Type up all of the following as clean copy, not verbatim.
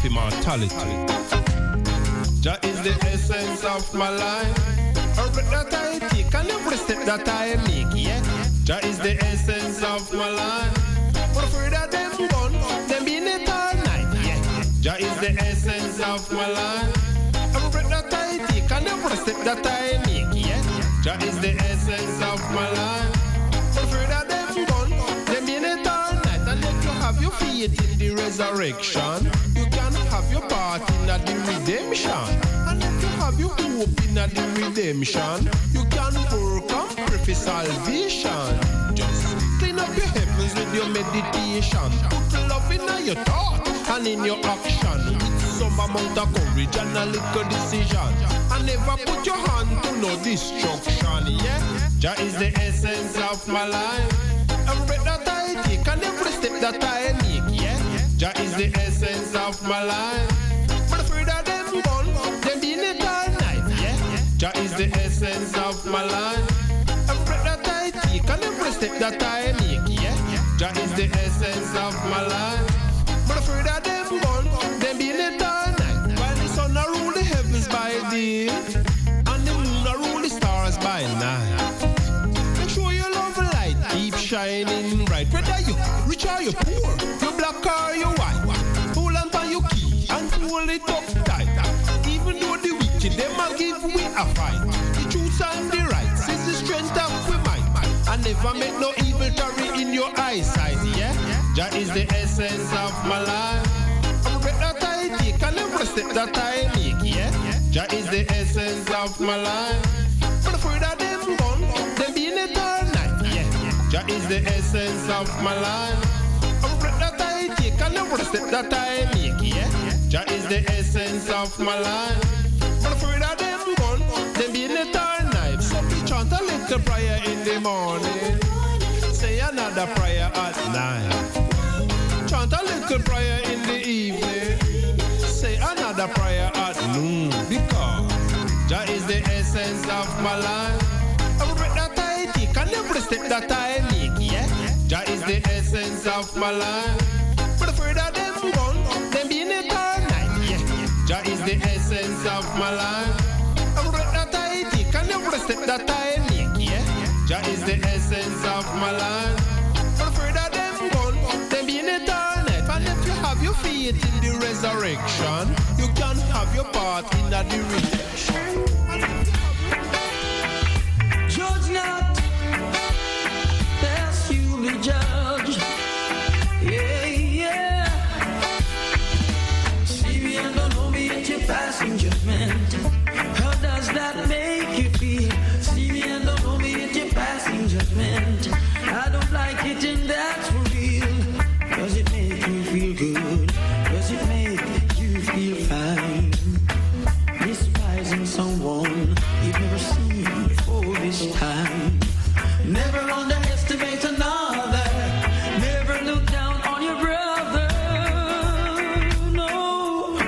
of immortality. Jah is the essence of my life. Every breath that I take and every step that I make, yeah. Jah is the essence of my life. But afraid of them gun, them being it all night, yeah. Jah is the essence of my life. Every breath that I take and every step that I make, yeah. Jah is the essence of my life. But afraid of them gun, them being it all night. And if you have your faith in the resurrection, you can have your part in the redemption. And if you have your hope in the redemption, you can work and pray for salvation. Just clean up your heavens with your meditation. Put love in your thought and in your action. With some amount of courage and a little decision. And never put your hand to no destruction, yeah? Jah is the essence of my life. Every breath that I take and every step that I make, yeah? Jah is the essence of my life. But afraid of them gun, them being it all night, yeah? Jah is the essence of my life. Every breath that I take and every step that I make, yeah? Jah is the essence of my life. But afraid of them gun, them being it all night. While the sun a rule the heavens by day, and the moon a rule the stars by night. Make sure your love light keep shining bright. Whether you rich or you poor, you black or you white, hold on to your key and hold it up tight. Even though the wicked, them a give we a fight. The truth and the right is the strength of we might. And never make no evil tarry in your eyesight, yeah? Jah is the essence of my life. Every breath that I take and every step that I make, yeah? Jah is the essence of my life. But afraid of them gun, them being it all night, yeah? Jah is the essence of my life. Every breath that I take and every step that I make, yeah? Jah is the essence of my life. But afraid of them gun, them being it all night. So we chant a little prayer in the morning, say another prayer at night. Chant a little prayer in the evening, say another prayer at noon. Because Jah is the essence of my life. Every breath that I take and every step that I make, yeah? Jah is the essence of my life. But afraid of them gun, them being it all night, yeah? Jah is the essence of my life. Every breath that I take and every step that I make, yeah? Jah is the essence of my life. But afraid of them gun, them being it all night. And if you have your faith in the resurrection, you can have your part in the redemption. Judge not, lest you be judged. Yeah, yeah. See me and don't know me at your passing judgment. How does that make you feel? See me and don't know me at your passing judgment. I don't like it and that's for real. Does it make you feel good? Does it make you feel fine? Despising someone you've never seen before this time. Never underestimate another. Never look down on your brother. No,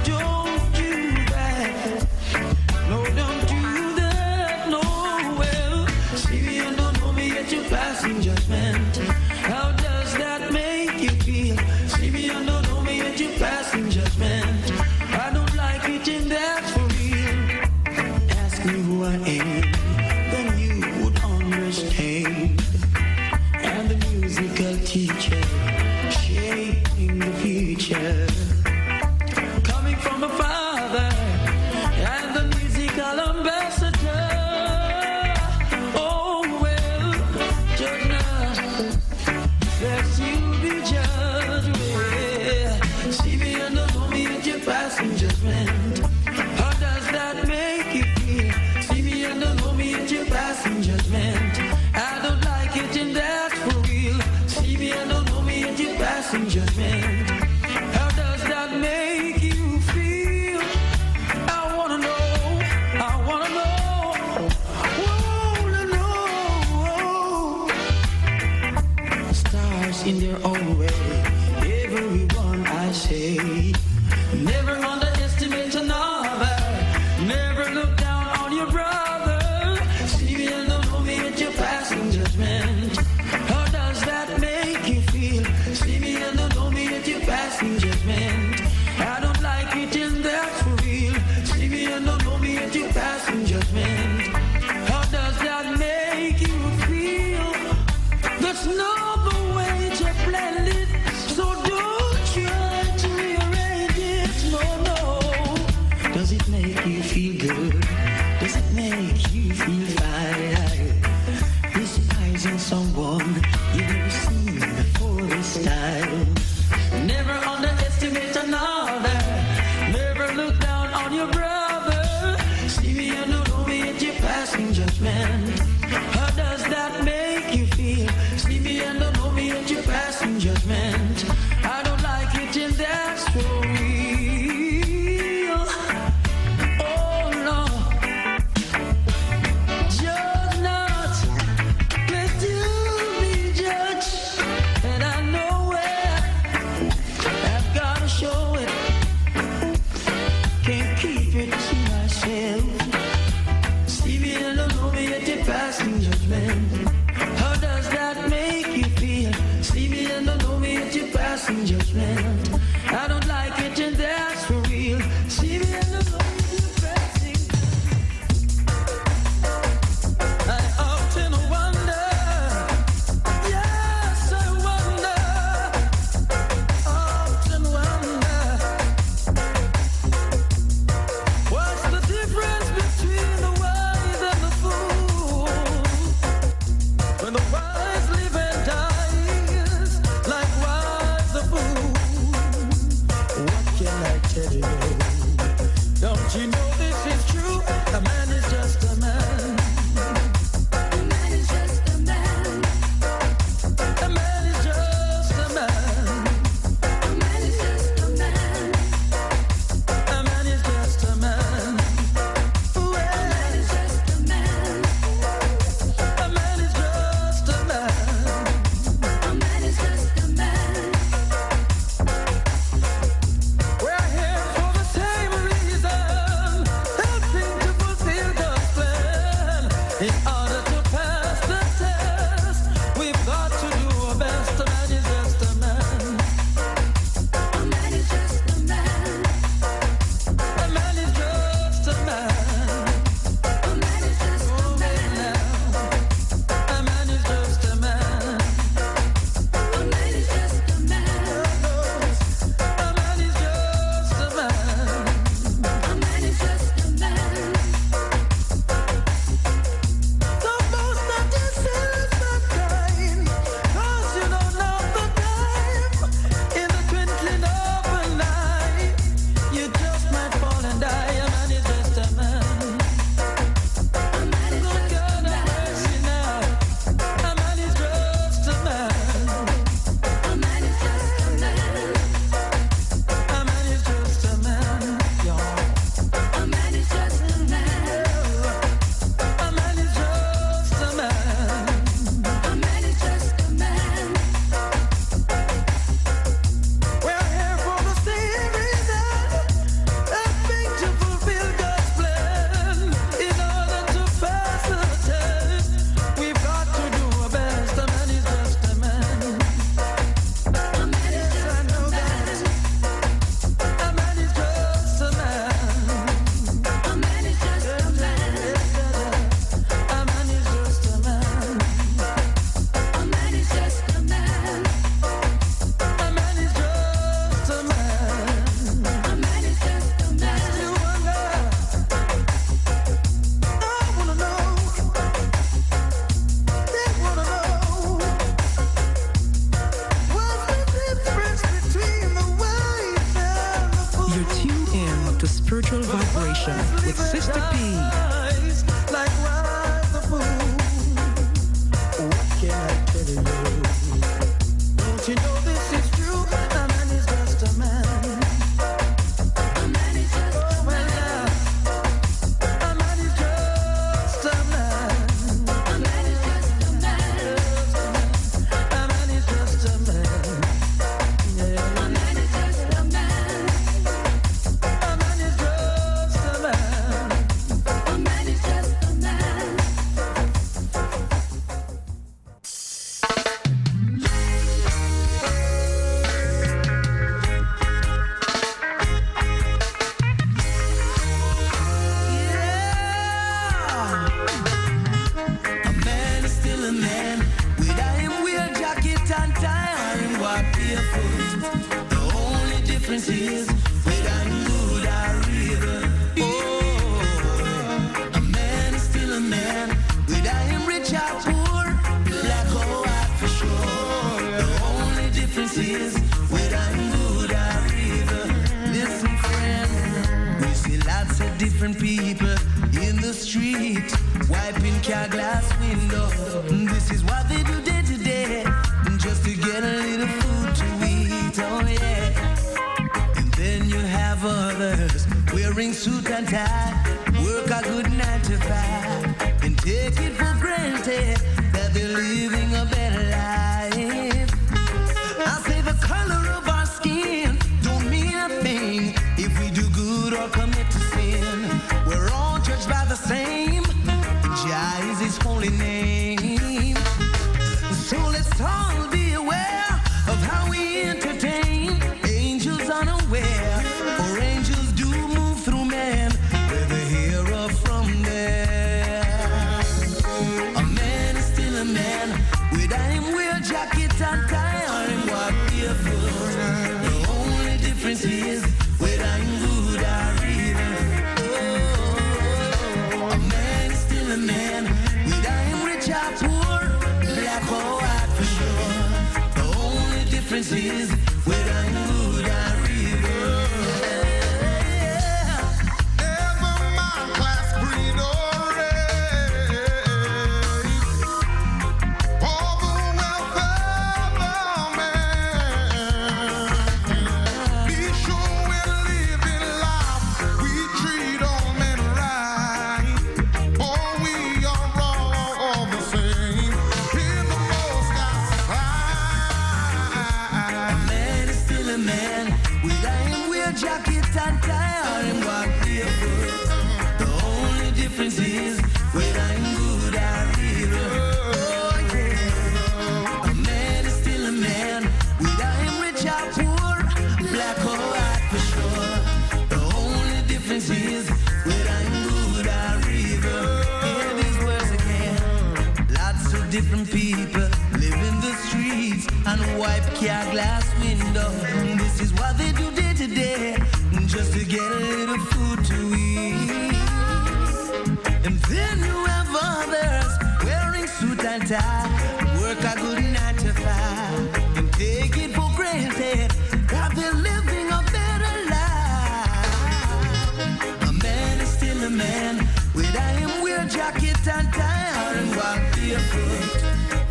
don't do that. No, don't do that. No, well, see me and don't know me at your passing judgment. How does that make you feel? See me and don't know me at your passing judgment. I don't like it and that's for real. Ask me who I am, then you would understand. And the musical teacher shaping the future, coming from a father and the musical ambassador. Oh well, judge not, lest you be judged. Well, see me and don't know me at your passing judgment. How does that make you feel? See me and don't know me at your passing judgment. I don't like it and that's for real. See me and don't know me at your passing judgment. How does that make you feel? I wanna know, I wanna know, wanna know. Stars in their own way, everyone I say. Never underestimate another. Never look down on your brother. See me and don't know me at your passing judgment. How does that make you feel? See me and don't know me at your passing judgment. I don't can I tell you? Don't you know this is true? A man is just a man. A man is just a man. A man is just a man. A man is just a man. A man is just a man. A man is just a man. A man is just a man. A man is just a man. We're here for the same reason, helping to fulfill God's plan. In order to pass the test, we've got to do our best. A man is just a man. A man is just a man. A man is just a man. A man is just a man. A man is just a man. A man is just a man. A man is just a man. A man is just a man. Don't boast of yourself, mankind, 'cause you don't know the time. In the twinkling of an eye, you just might fall and die. A man is just a man. A man is just a man. A man is just a man. A man is just a man. A man is just a man, y'all. A man is just a man. A man is just a man. A man is just a man. We're here for the same reason, helping to fulfill God's plan. In order to pass the test, we've got to do our best. A man is just a man. A man is just a man. A man is just a man. A man is just a man. A man is just a man. A man is just a man. A man is just a man. A man is just a man. You wonder, I wanna know. They wanna know. What's the difference between the wise and the fool? You're tuned in to Spiritual Vibration with Sista P. Likewise the fool. What can I tell you? Don't you know this is true? A man is just a man. A man is just a man. A man is just a man. A man is just a man. A man is just a man. Yeah. A man is just a man. A man is just a man. A man is just a man. A man is still a man. Whether him wear jacket and tie or him walk barefoot, the only difference is whether him good or evil. Oh, a man is still a man. Whether him rich or poor, black or white for sure. The only difference is whether him good or evil. Listen, friend, we see lots of different people in the street, wiping car glass window. This is what they do day to day, just to get a little food to eat. Oh yeah. And then you have others wearing suit and tie, work a good 9 to 5, and take it for granted that they're living a better life. I say the color of our skin don't mean a thing if we do good or commit to sin. We're all judged by the same. Jah is his holy name. So let's all be aware of how we entertain angels unaware, or angels do move through man, whether here or from there. A man is still a man, whether him wear jacket and tie or him walk barefoot. The only difference is whether him good or evil. Oh, a man is still a man, whether him rich or poor, black or white for sure. The only difference is whether I'm good or evil. wear jacket and tie or him walk barefoot. The only difference is whether I'm good or evil. Oh yeah. A man is still a man, whether him rich or poor, black or white for sure. The only difference is whether I'm good or evil. Hear these words again. Lots of different people live in the streets and wipe car glass window. This is what they do day to day, just to get a little food to eat. And then you have others wearing suit and tie, work a good 9 to 5, and take it for granted that they're living a better life. A man is still a man, whether him wear jacket and tie or him walk barefoot.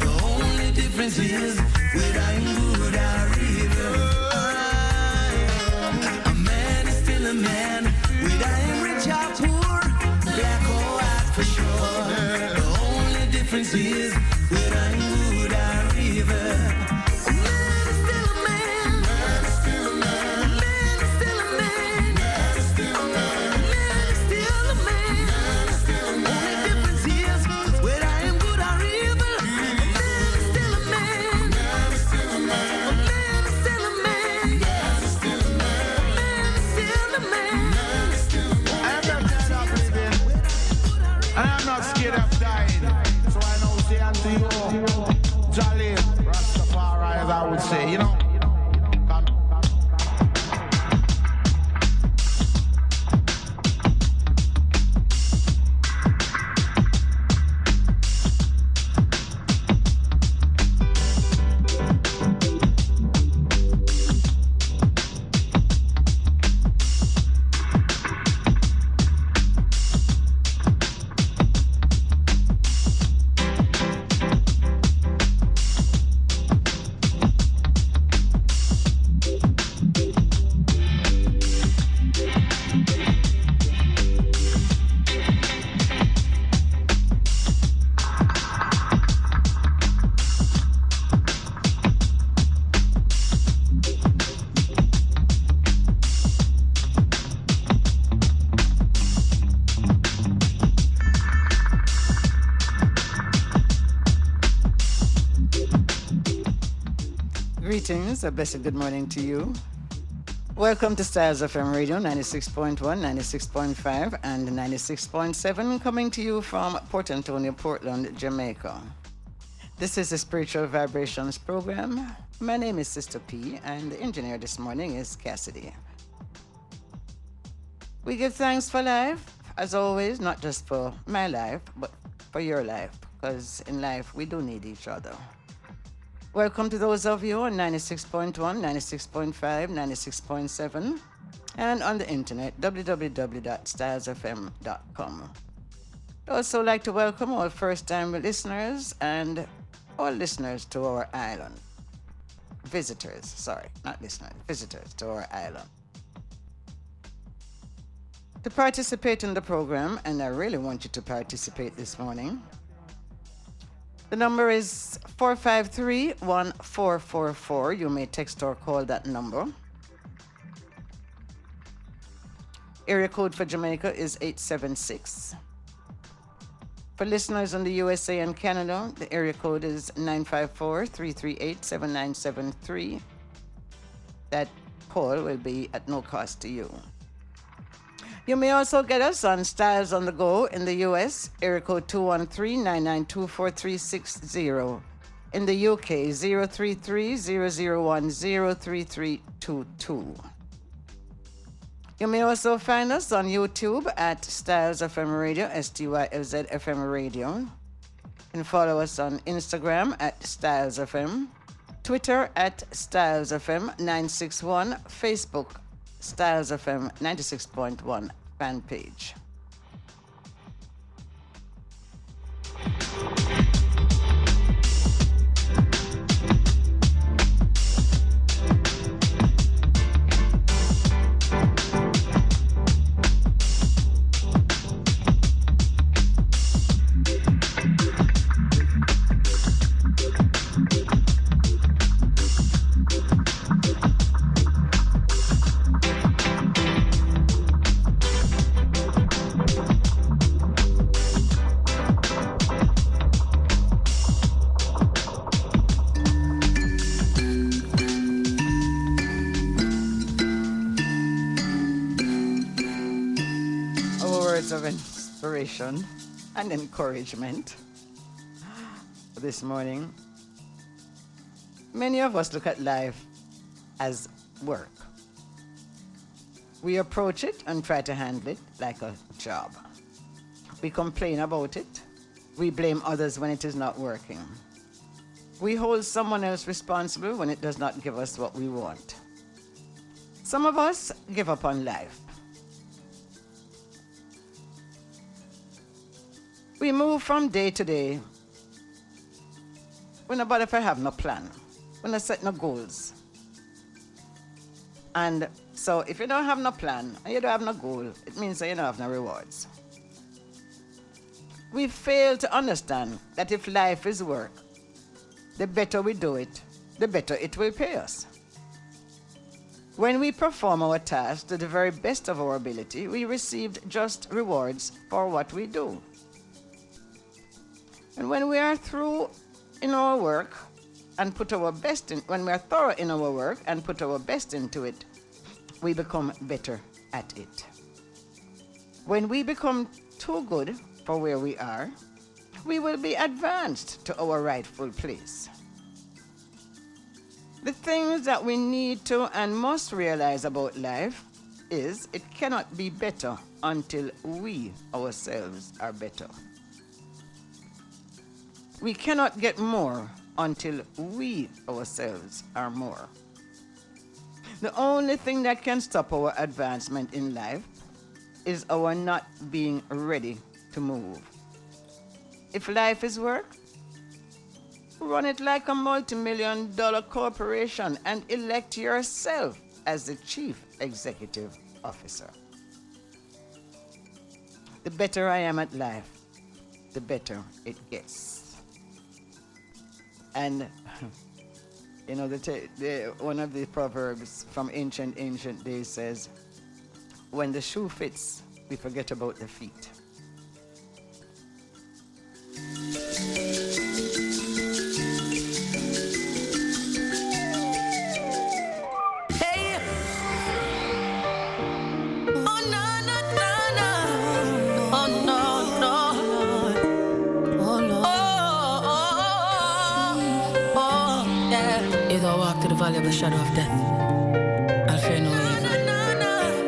The only difference is whether I'm good or evil. A man is still a man, whether I'm rich or poor, black or white for sure. The only difference is whether I'm good or evil. A man is still a man. Man is still a man. Man is still a man. Man is still a man. Man is still a man. Man is still a man. Only difference is whether I'm good or evil. A man is still a man. Man is still a man. A man is still a man. Man is still a man. Man is still a man. Man is still a man. I am not tired of living, and I'm not scared of dying. So I know say unto you, Jolly Rastafari, as I would say, you know. Greetings, a blessed good morning to you. Welcome to Styles FM Radio 96.1, 96.5, and 96.7, coming to you from Port Antonio, Portland, Jamaica. This is the Spiritual Vibrations program. My name is Sista P, and the engineer this morning is Cassidy. We give thanks for life, as always, not just for my life, but for your life, because in life we do need each other. Welcome to those of you on 96.1, 96.5, 96.7, and on the internet, www.stylesfm.com. I'd also like to welcome all first-time listeners and all listeners to our island. Visitors to our island. To participate in the program, and I really want you to participate this morning, the number is 453-1444. You may text or call that number. Area code for Jamaica is 876. For listeners in the USA and Canada, the area code is 954-338-7973. That call will be at no cost to you. You may also get us on Styles on the Go in the US, area code 213-992-4360. In the UK, 033-001-03322. You may also find us on YouTube at Styles FM Radio, STYLZ FM Radio. You can follow us on Instagram at Styles FM, Twitter at Styles FM 961, Facebook Styles FM 96.1 fan page. words of inspiration and encouragement this morning. Many of us look at life as work. We approach it and try to handle it like a job. We complain about it. We blame others when it is not working. We hold someone else responsible when it does not give us what we want. Some of us give up on life. We move from day to day. We nobody if I have no plan. We not set no goals. And so if you don't have no plan and you don't have no goal, it means that you don't have no rewards. We fail to understand that if life is work, the better we do it, the better it will pay us. When we perform our task to the very best of our ability, we receive just rewards for what we do. And when we are through in our work and put our best in, when we are thorough in our work and put our best into it, we become better at it. When we become too good for where we are, we will be advanced to our rightful place. The things that we need to and must realize about life is it cannot be better until we ourselves are better. We cannot get more until we ourselves are more. The only thing that can stop our advancement in life is our not being ready to move. If life is work, run it like a multi-million-dollar corporation and elect yourself as the chief executive officer. The better I am at life, the better it gets. And you know, one of the proverbs from ancient days says, when the shoe fits, we forget about the feet. Valley of the shadow of death, I'll fear no evil.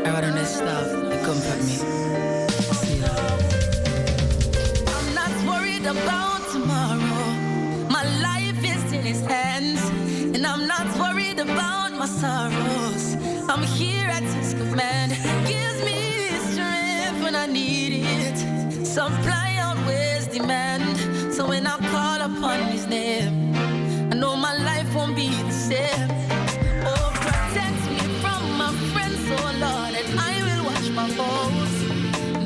I rather than staff that comfort me. See you. I'm not worried about tomorrow. My life is in His hands, and I'm not worried about my sorrows. I'm here at His command. Gives me strength when I need it. Supply always demand. So when I call upon His name, I know my life won't be the same. Oh, protect me from my friends, oh Lord, and I will watch my foes.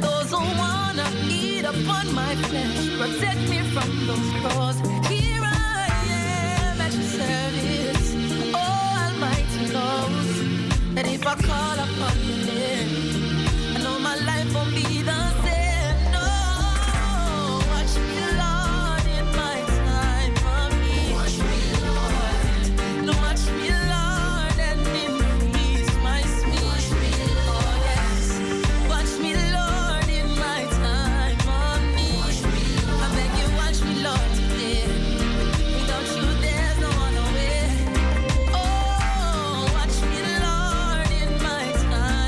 Those who wanna eat upon my flesh, protect me from those crows. Here I am at your service. Oh, Almighty knows that if I call upon your name, I know my life won't be the same. No, watch me, Lord, in my time of need. Watch me, Lord. No, watch me, Lord, and increase my speed. Watch me, Lord. Oh, yes. Watch me, Lord, in my time of need. Watch me, Lord. I beg you, watch me, Lord, today. Without you, there's no other way. Oh, watch me, Lord, in my time.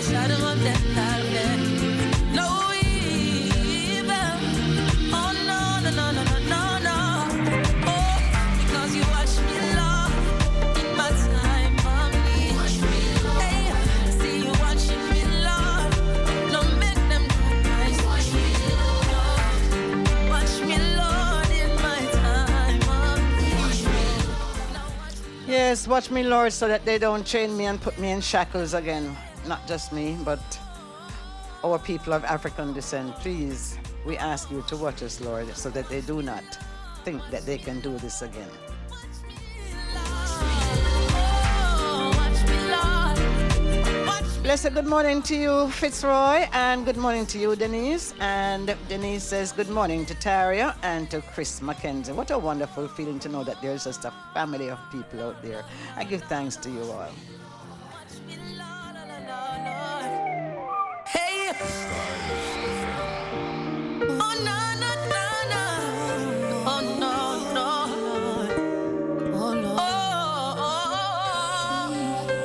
shadow of death, I'll fear no evil. Oh no, no, no, no, no, no, no. Oh, because you watch me, Lord, in my time of need. Hey, see you watching me, Lord. No make them do my speed. Watch me, Lord, in my time of need. Yes, watch me, Lord, so that they don't chain me and put me in shackles again. Not just me, but our people of African descent. Please, we ask you to watch us, Lord, so that they do not think that they can do this again. Blessed good morning to you, Fitzroy, and good morning to you, Denise. And Denise says good morning to Taria and to Chris Mackenzie. What a wonderful feeling to know that there's just a family of people out there. I give thanks to you all. Hey. Oh no, no, no, no. Oh no, no. Oh Lord.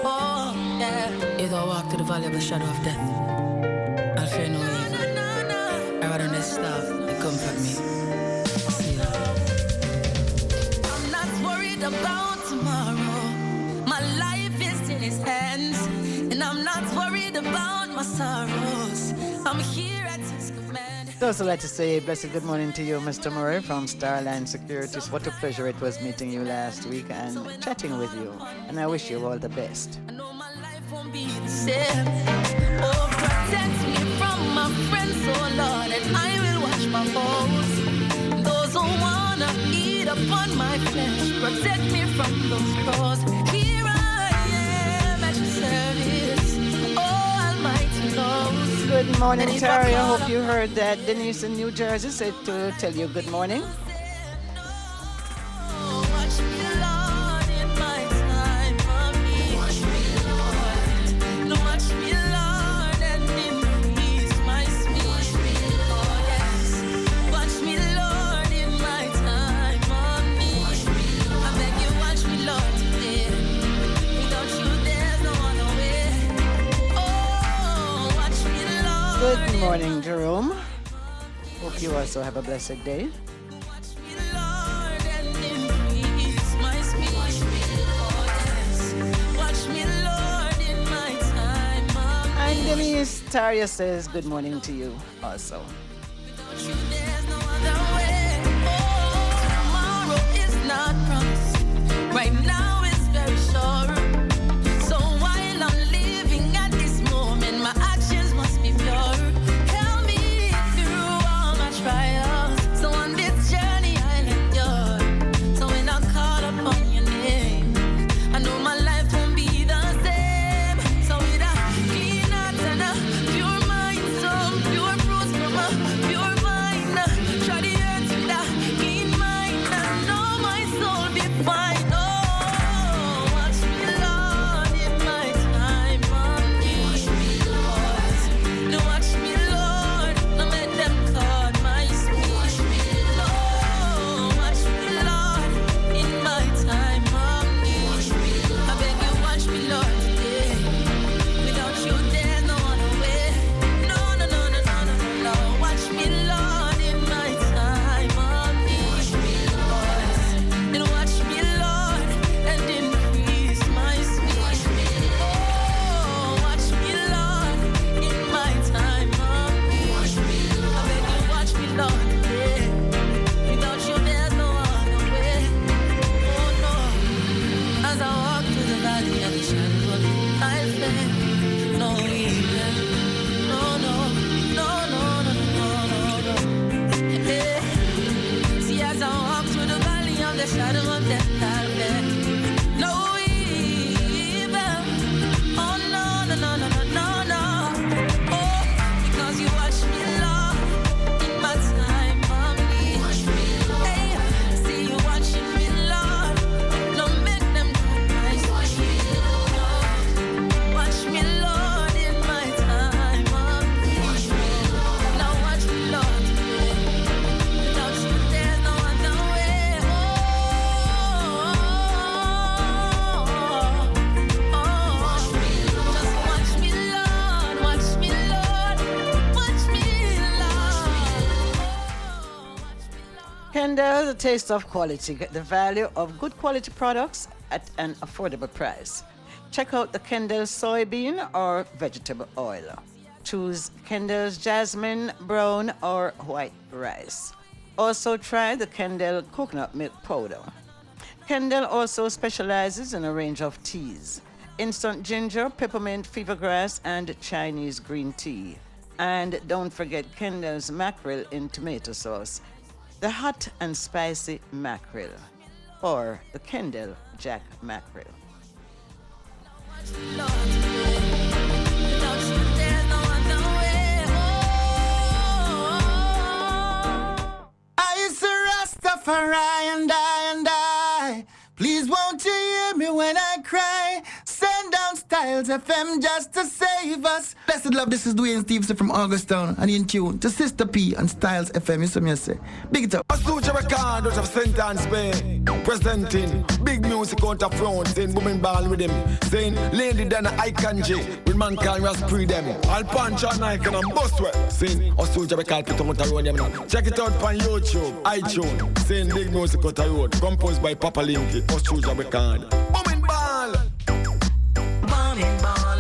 Oh, yeah. If I walk through the valley of the shadow of death, I'll fear no evil. I rather than this stuff that comfort me. See ya. I'm not worried about tomorrow. My life is in His hands, and I'm not worried about my sorrows. I'm here at His command. I'd also like to say blessed good morning to you, Mr. Murray from Starline Securities. What a pleasure it was meeting you last week and chatting with you. And I wish you all the best. I know my life won't be the same. Oh, protect me from my friends, oh Lord, and I will watch my foes. Those who wanna eat upon my flesh, protect me from those crows. Here I am at your service, oh Almighty Lord. Good morning, Terry. I hope you heard that Denise in New Jersey said to tell you good morning. Watch me, Lord, in my time of need. Watch me, Lord, and increase my speed. Oh, yes. Watch me, Lord, in my time of need. I beg you, watch me, Lord, today. Without you, there's no other way. Oh, watch me, Lord. Good morning, Jerome. Hope you also have a blessed day. Watch me, Lord, and increase my speed. Oh, yes. Watch me, Lord, in my time of And need. Denise Taria says good morning to you also. Without you, there's no other way. Oh, tomorrow is not promised. Right now is very sure. So while I'm living at this moment, my actions must be pure. Help me through all my trials. So on this journey I'll endure. So when I call upon your name, I know my life won't be the same. So with a clean heart and a pure mind, some pure fruits from a pure vine. Try the earth with a clean mind, and know my soul be fine. Oh, watch me, Lord, in my time of need. No, watch me, Lord, no make them cut my speed. Oh, watch me, Lord, in my time of need. I beg you, watch me, Lord, today. Without you, there's no other way. No, no, no, no, no, no, no. Watch me, Lord, in my time of need. And watch me, Lord, and increase my speed. Oh, watch me, Lord, in my time of need. I beg you, watch me, Lord, today. Without you, there's no other way. Oh, no. As I walk through the valley of the shadow of death, I'll fear no evil. No, no, no, no, no, no, no, no. Yeah. See, as I walk through the valley of the shadow of death, I'll fear no evil. Oh no, no, no, no, no, no, no. Oh, because you watch me, Lord, in my time of need. Hey, see you watching me, Lord. No make them do my speed. Watch Kendall, the taste of quality. Get the value of good quality products at an affordable price. Check out the Kendall soybean or vegetable oil. Choose Kendall's jasmine, brown, or white rice. Also try the Kendall coconut milk powder. Kendall also specializes in a range of teas: instant ginger, peppermint, fevergrass, and Chinese green tea. And don't forget Kendall's mackerel in tomato sauce, the hot and spicy mackerel, or the Kendall Jack mackerel. I say Rastafari and I. Please won't you hear me when I cry? Send down Styles FM just to save us. Blessed love, this is Dwayne Stevenson from Augustown, and in tune to Sista P and Styles FM. You see me say, big it up. Asuja record out of St. Anne's Bay, presenting big music out of front, saying women ball with him, saying Lady Dana Icon J, with mankind was pre them. I'll punch on Icon and bust well. Saying Asuja record put on the road them now. Check it out on YouTube, iTunes, saying big music out the road, composed by Papa Linky, Asuja record. Women ball. Bombing ball,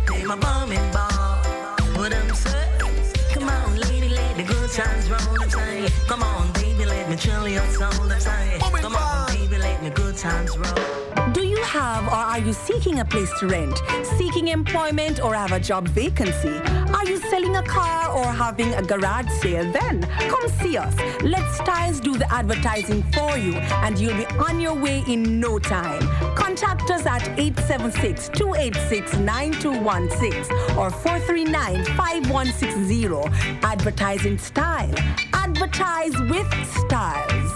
play my bombing ball. What I'm saying? Come on, lady, let the good times roll. I'm saying, come on, baby, let me chill your soul. I'm saying, come on, baby, let me good times roll. Do you have or are you seeking a place to rent, seeking employment or have a job vacancy? Are you selling a car or having a garage sale? Then come see us. Let Styles do the advertising for you and you'll be on your way in no time. Contact us at 876-286-9216 or 439-5160. Advertising Style. Advertise with Styles.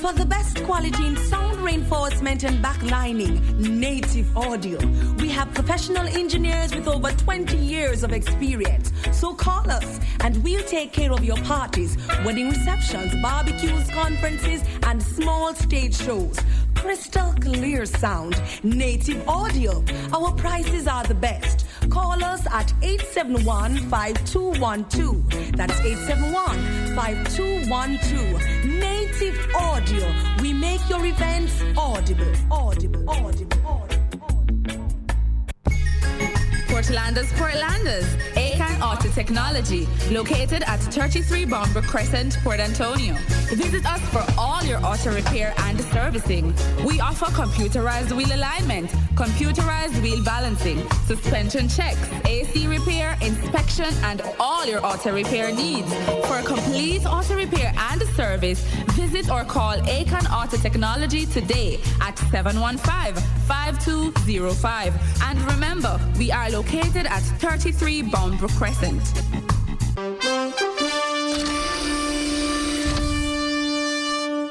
For the best quality in sound reinforcement and backlining, Native Audio. We have professional engineers with over 20 years of experience. So call us and we'll take care of your parties, wedding receptions, barbecues, conferences, and small stage shows. Crystal clear sound, Native Audio. Our prices are the best. Call us at 871-5212. That's 871-5212. Native Audio. We make your events audible. Portlanders, Akan Auto Technology, located at 33 Bombrook Crescent, Port Antonio. Visit us for all your auto repair and servicing. We offer computerized wheel alignment, computerized wheel balancing, suspension checks, AC repair, inspection, and all your auto repair needs. For a complete auto repair and service, visit or call Akan Auto Technology today at 715-5205. And remember, we are located at 33 Bombrook Crescent.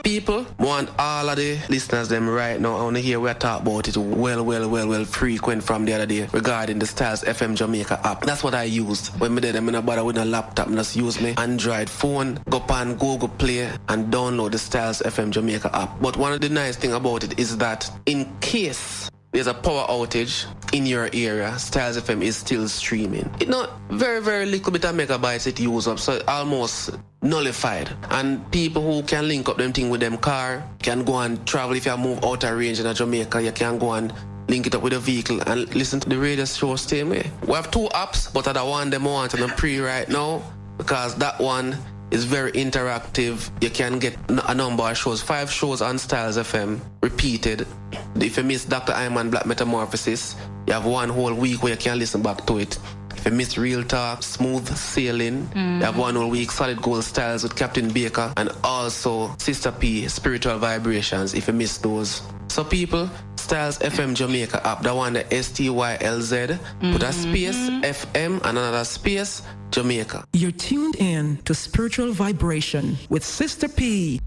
People want all of the listeners them right now. I want to hear we talk about it well frequent from the other day regarding the Styles FM Jamaica app. That's what I used. When me did them in a bother with a laptop, I just use my Android phone, go on Google Play and download the Styles FM Jamaica app. But one of the nice thing about it is that in case there's a power outage in your area, Styles FM is still streaming. It's not very little bit of megabytes it use up, so almost nullified. And people who can link up them thing with them car can go and travel. If you move out of range in Jamaica, you can go and link it up with a vehicle and listen to the radio show same way. We have two apps, but I want them on the pre right now because that one is very interactive. You can get a number of shows, 5 shows on Styles FM, repeated. If you miss Dr. Iman Black Metamorphosis, you have one whole week where you can listen back to it. If you miss Real Talk, Smooth Sailing, you have one whole week, Solid Gold Styles with Captain Baker, and also Sista P, Spiritual Vibrations, if you miss those. So people, Styles FM Jamaica app, the one, the STYLZ, put a space, FM, and another space, Jamaica. You're tuned in to Spiritual Vibration with Sista P.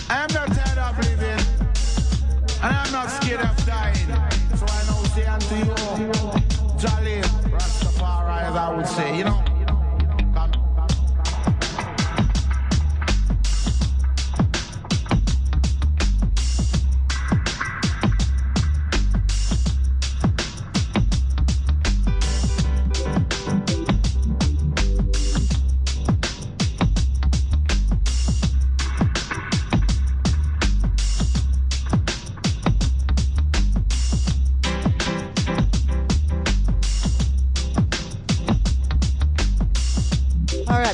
I am not tired of living, and I'm not scared of dying. So I know say unto you, Jolly, Rastafari, as I would say, you know.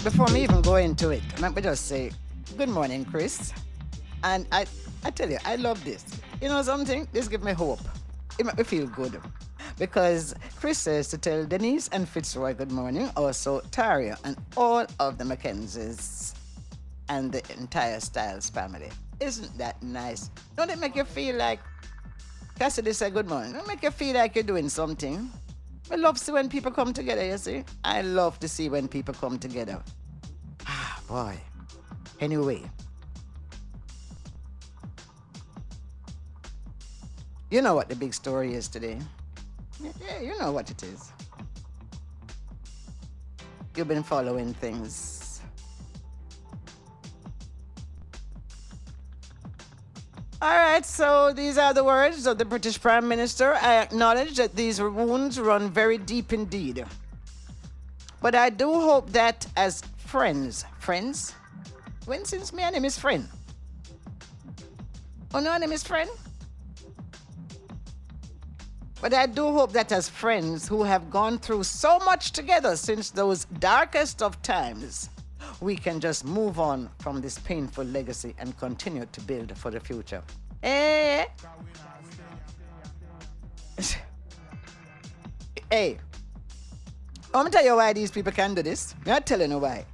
before me even go into it, let me just say, good morning, Chris. And I tell you, I love this. You know something? This gives me hope. It makes me feel good. Because Chris says to tell Denise and Fitzroy good morning, also Taria and all of the Mackenzies and the entire Styles family. Isn't that nice? Don't it make you feel like, Cassidy said good morning, don't it make you feel like you're doing something? I love to see when people come together, you see? I love to see when people come together. Ah, boy. Anyway. You know what the big story is today. Yeah, you know what it is. You've been following things. All right, so these are the words of the British Prime Minister. I acknowledge that these wounds run very deep indeed. But I do hope that as friends, when since my name is friend? Oh, no, name is friend? But I do hope that as friends who have gone through so much together since those darkest of times, we can just move on from this painful legacy and continue to build for the future. Hey, I'm gonna tell you why these people can do this. I'm not telling you why.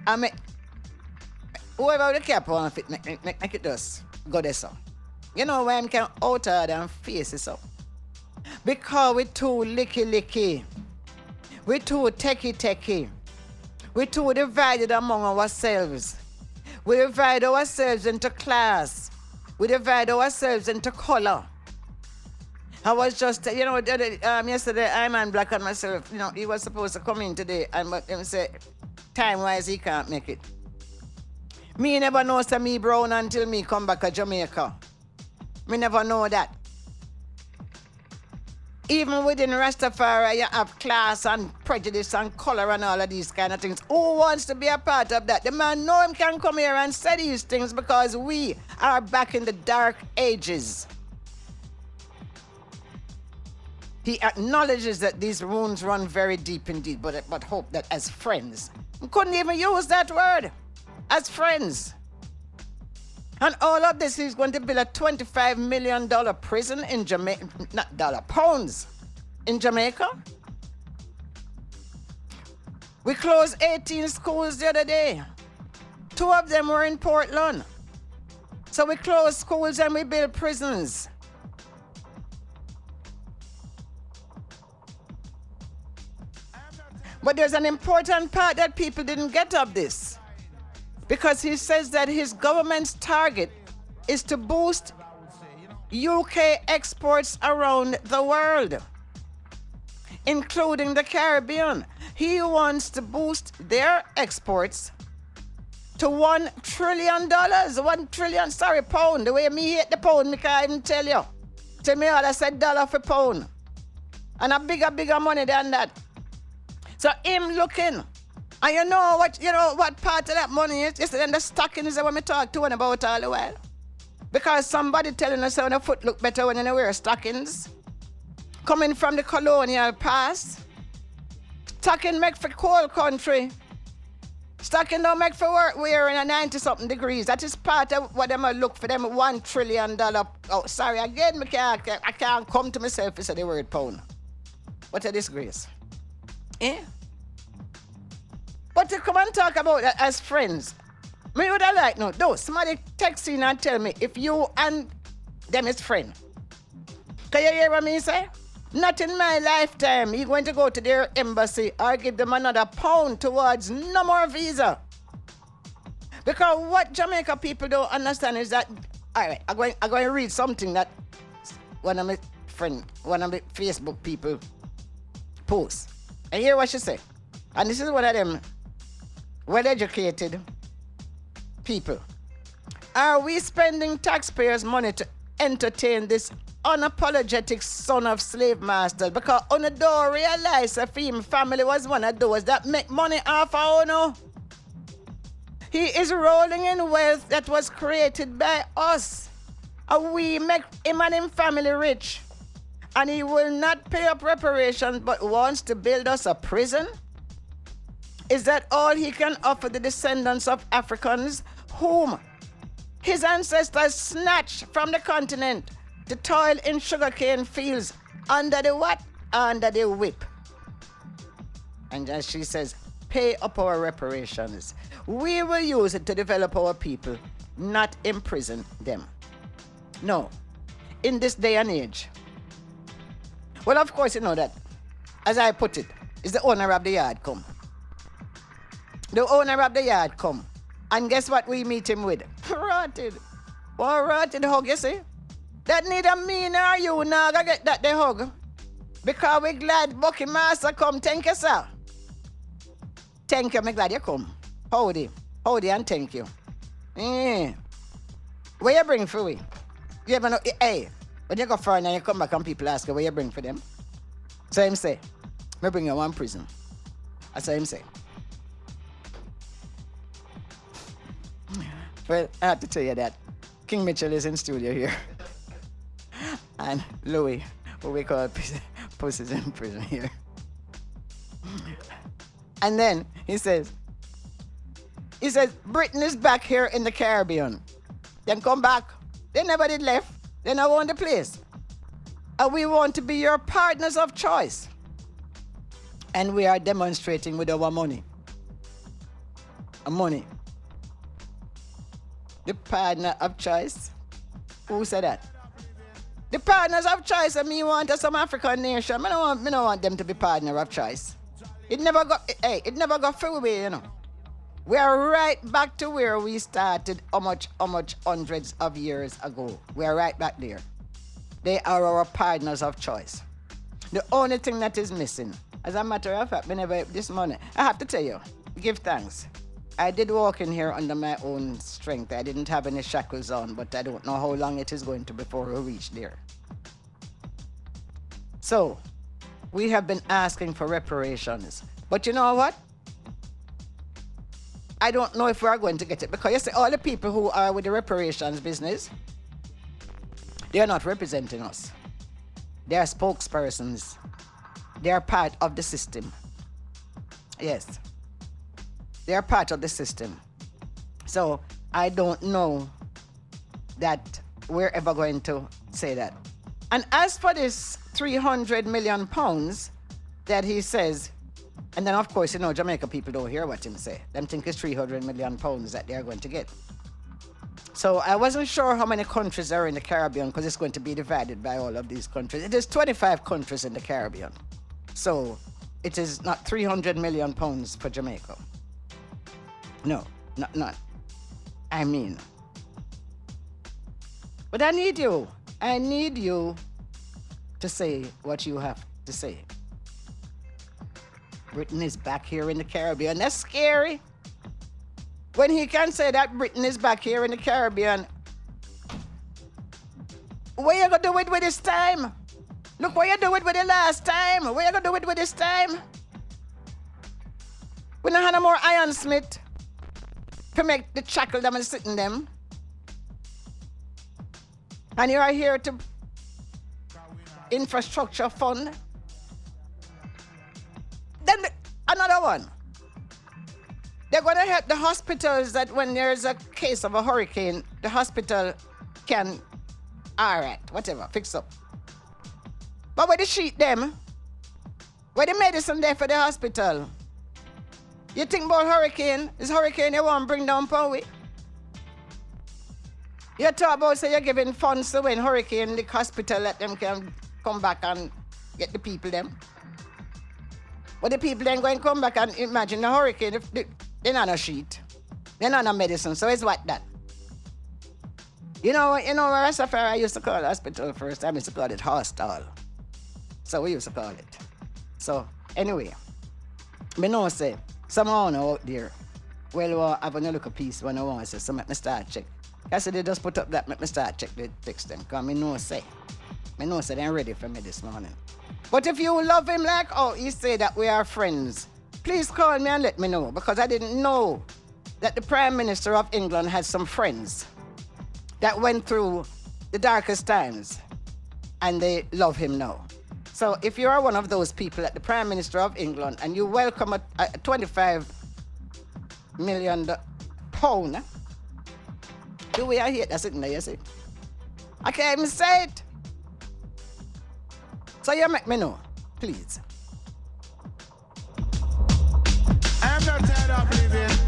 I mean, whoever the cap on it, make it just go there so. You know why I can alter and face it so? Because we're too licky. We're too techie. We're too divided among ourselves. We divide ourselves into class. We divide ourselves into color. I was just, yesterday, I'm on Black and myself, he was supposed to come in today, and but him say, time-wise, he can't make it. Me never know say me brown until me come back to Jamaica. Me never know that. Even within Rastafari, you have class and prejudice and color and all of these kind of things. Who wants to be a part of that? The man know him can come here and say these things because we are back in the dark ages. He acknowledges that these wounds run very deep indeed, but hope that as friends, we couldn't even use that word, as friends. And all of this, he's going to build a $25 million prison in Jamaica, not dollar, pounds, in Jamaica. We closed 18 schools the other day. 2 of them were in Portland. So we closed schools and we built prisons. But there's an important part that people didn't get of this. Because he says that his government's target is to boost UK exports around the world, including the Caribbean. He wants to boost their exports to $1 trillion. Pound. The way me hate the pound, me can't even tell you. Tell me all I said dollar for pound. And a bigger money than that. So him looking. And you know what part of that money is? It's in the stockings that we talk to one about all the while. Because somebody telling us how the foot look better when you wear stockings. Coming from the colonial past. Stocking make for cold country. Stocking don't make for work wearing a 90-something degrees. That is part of what them look for them $1 trillion. Oh, sorry, again, I can't come to myself to say the word pound. What a disgrace. Eh? But to come and talk about that as friends, me would have like, no, though, somebody text in and tell me if you and them is friend. Can you hear what me say? Not in my lifetime. You're going to go to their embassy or give them another £1 towards no more visa. Because what Jamaica people don't understand is that, all right, I'm going to read something that one of my Facebook people post. And hear what she say. And this is one of them well-educated people. Are we spending taxpayers' money to entertain this unapologetic son of slave masters? Because Ono don't realize that him family was one of those that make money off of Ono. He is rolling in wealth that was created by us. And we make him and him family rich. And he will not pay up reparations but wants to build us a prison? Is that all he can offer the descendants of Africans whom his ancestors snatched from the continent to toil in sugarcane fields under the what? Under the whip. And as she says, pay up our reparations. We will use it to develop our people, not imprison them. No. In this day and age. Well, of course, you know that, as I put it, is the owner of the yard come. The owner of the yard come. And guess what we meet him with? Rotted. What rotted hug, you see? That neither me nor you now gonna get that the hug. Because we glad Bucky Master come. Thank you, sir. Thank you, me glad you come. Howdy. Howdy and thank you. Where you bring for we? You ever know, hey, when you go foreign and you come back and people ask you where you bring for them? So him say, me bring you one prison. That's what him say. Well, I have to tell you that King Mitchell is in studio here. And Louis, what we call pussies in prison here. And then he says, Britain is back here in the Caribbean. Then come back. They never did left. They now own the place. And we want to be your partners of choice. And we are demonstrating with our money. Money. The partner of choice? Who said that? The partners of choice, and me want some African nation. I don't want them to be partner of choice. It never got through me, you know. We are right back to where we started how much hundreds of years ago. We are right back there. They are our partners of choice. The only thing that is missing, as a matter of fact, whenever this morning, I have to tell you, give thanks. I did walk in here under my own strength. I didn't have any shackles on, but I don't know how long it is going to before we reach there. So, we have been asking for reparations. But you know what? I don't know if we are going to get it, because you see, all the people who are with the reparations business, they are not representing us. They are spokespersons. They are part of the system. Yes. They are part of the system. So I don't know that we're ever going to say that. And as for this 300 million pounds that he says, and then of course, you know, Jamaica people don't hear what him say. Them think it's 300 million pounds that they're going to get. So I wasn't sure how many countries are in the Caribbean, because it's going to be divided by all of these countries. It is 25 countries in the Caribbean. So it is not 300 million pounds for Jamaica. No, not. I mean. But I need you. I need you to say what you have to say. Britain is back here in the Caribbean. That's scary. When he can say that Britain is back here in the Caribbean, what you gonna do it with this time? Look what you do it with the last time. What you gonna do it with this time? We don't have no more ironsmith to make the shackle them and sit in them. And you are here to infrastructure fund. Then another one. They're going to help the hospitals that when there's a case of a hurricane, the hospital can, all right, whatever, fix up. But where the sheet them, where the medicine there for the hospital? You think about hurricane? This hurricane you want to bring down power? You talk about say you're giving funds to when hurricane, the hospital, let them can come back and get the people them. But the people then going to come back and imagine the hurricane, if they're not a sheet. They're not a medicine, so it's what that. You know where Rastafari used to call hospital first time? We used to call it hostel. So we used to call it. So anyway, me know say, someone out there, well, having a look a piece when I want to say, so make me start check. I said they just put up that, make me start check the text them, because me know say they're ready for me this morning. But if you love him like, oh, he say that we are friends, please call me and let me know, because I didn't know that the Prime Minister of England had some friends that went through the darkest times and they love him now. So if you are one of those people at the Prime Minister of England and you welcome a 25 million pound. The way I hate that sitting there, you see. I can't even say it. So you make me know, please. I am not tired of living,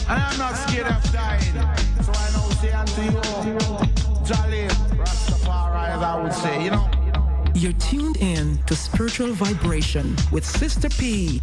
and I am not scared of dying. So I know say unto you, Jolly Rastafari, as I would say, you know. You're tuned in to Spiritual Vibration with Sista P.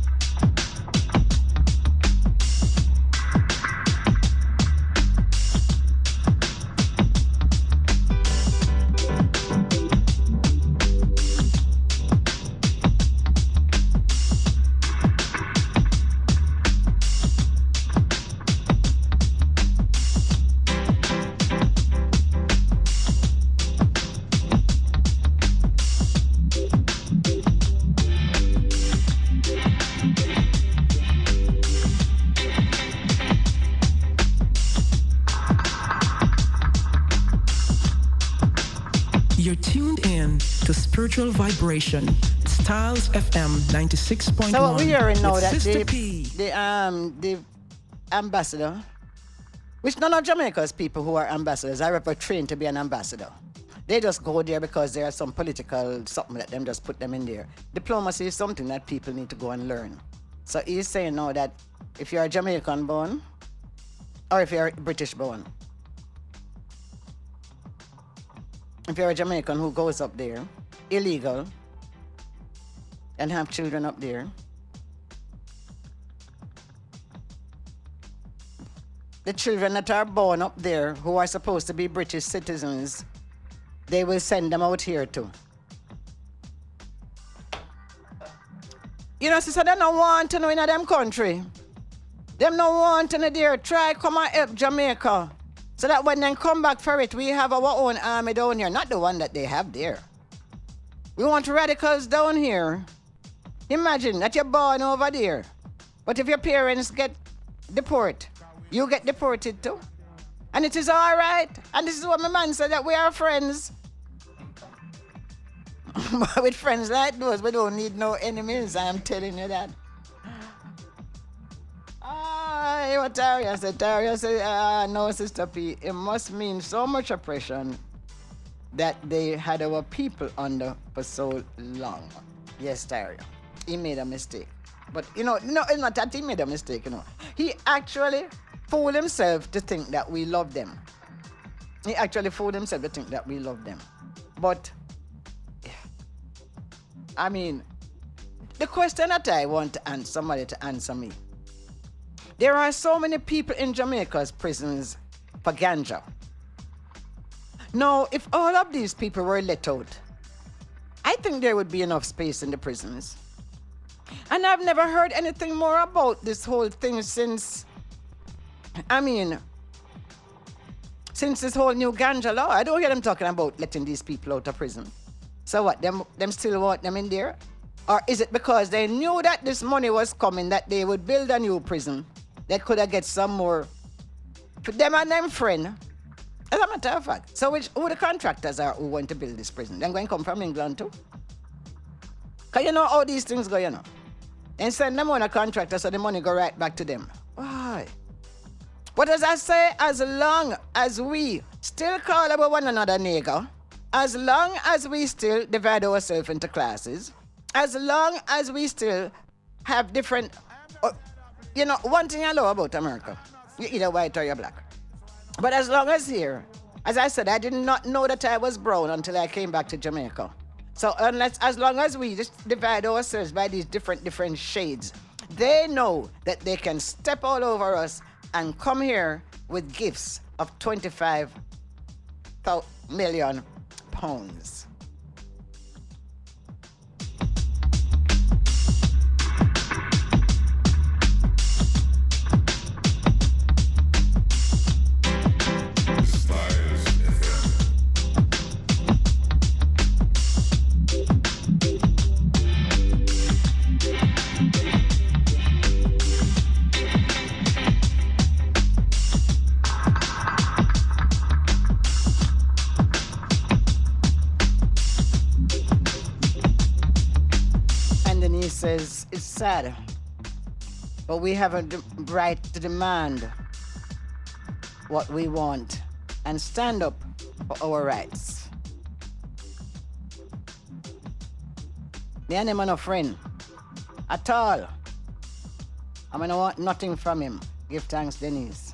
You're tuned in to Spiritual Vibration, Styles FM 96.1. So what we're hearing now that Sista the ambassador, which none of Jamaica's people who are ambassadors are ever trained to be an ambassador. They just go there because there are some political something that them just put them in there. Diplomacy is something that people need to go and learn. So he's saying now that if you're a Jamaican born, or if you're British born, if you're a Jamaican who goes up there, illegal, and have children up there, the children that are born up there who are supposed to be British citizens, they will send them out here too. You know, sister, they don't want to know in them country. Them don't want to know there. Try come and help Jamaica. So that when they come back for it, we have our own army down here, not the one that they have there. We want radicals down here. Imagine that you're born over there. But if your parents get deported, you get deported too. And it is all right. And this is what my man said, that we are friends. But with friends like those, we don't need no enemies. I am telling you that. What Taria said? Taria said, no, Sister P, it must mean so much oppression that they had our people under for so long. Yes, Taria. He made a mistake. But, no, it's not that he made a mistake, He actually fooled himself to think that we love them. He actually fooled himself to think that we love them. But, I mean, the question that I want somebody to answer me. There are so many people in Jamaica's prisons for ganja. Now, if all of these people were let out, I think there would be enough space in the prisons. And I've never heard anything more about this whole thing since this whole new ganja law. I don't hear them talking about letting these people out of prison. So what, them still want them in there? Or is it because they knew that this money was coming, that they would build a new prison? They could have get some more for them and them friend. As a matter of fact. So who the contractors are who want to build this prison? They're going to come from England too? Because you know how these things go, And send them on a contractor so the money go right back to them. Why? What does I say? As long as we still call about one another nigger, as long as we still divide ourselves into classes, as long as we still have different... one thing I love about America, you're either white or you're black. But as long as here, as I said, I did not know that I was brown until I came back to Jamaica. So as long as we just divide ourselves by these different shades, they know that they can step all over us and come here with gifts of 25 million pounds. Says it's sad But we have a right to demand what we want and stand up for our rights. The enemy no friend at all. I mean, I want nothing from him. Give thanks, Denise.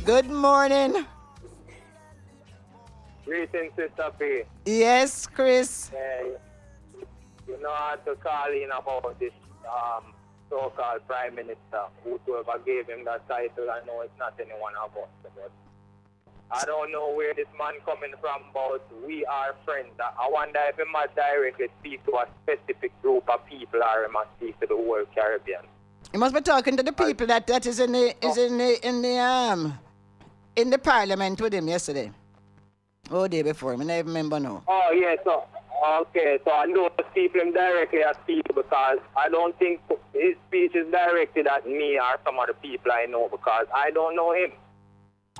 Good morning. Greetings, Sista P. Yes, Chris. You know how to call in about this so-called Prime Minister. Whoever gave him that title, I know it's not anyone of us. But I don't know where this man coming from, but we are friends. I wonder if he must directly speak to a specific group of people or he must speak to the whole Caribbean. You must be talking to the people that is in the parliament with him yesterday. Oh, day before. I never remember now. Oh, yeah, so, okay, so I know people him directly as people because I don't think his speech is directed at me or some of the people I know because I don't know him.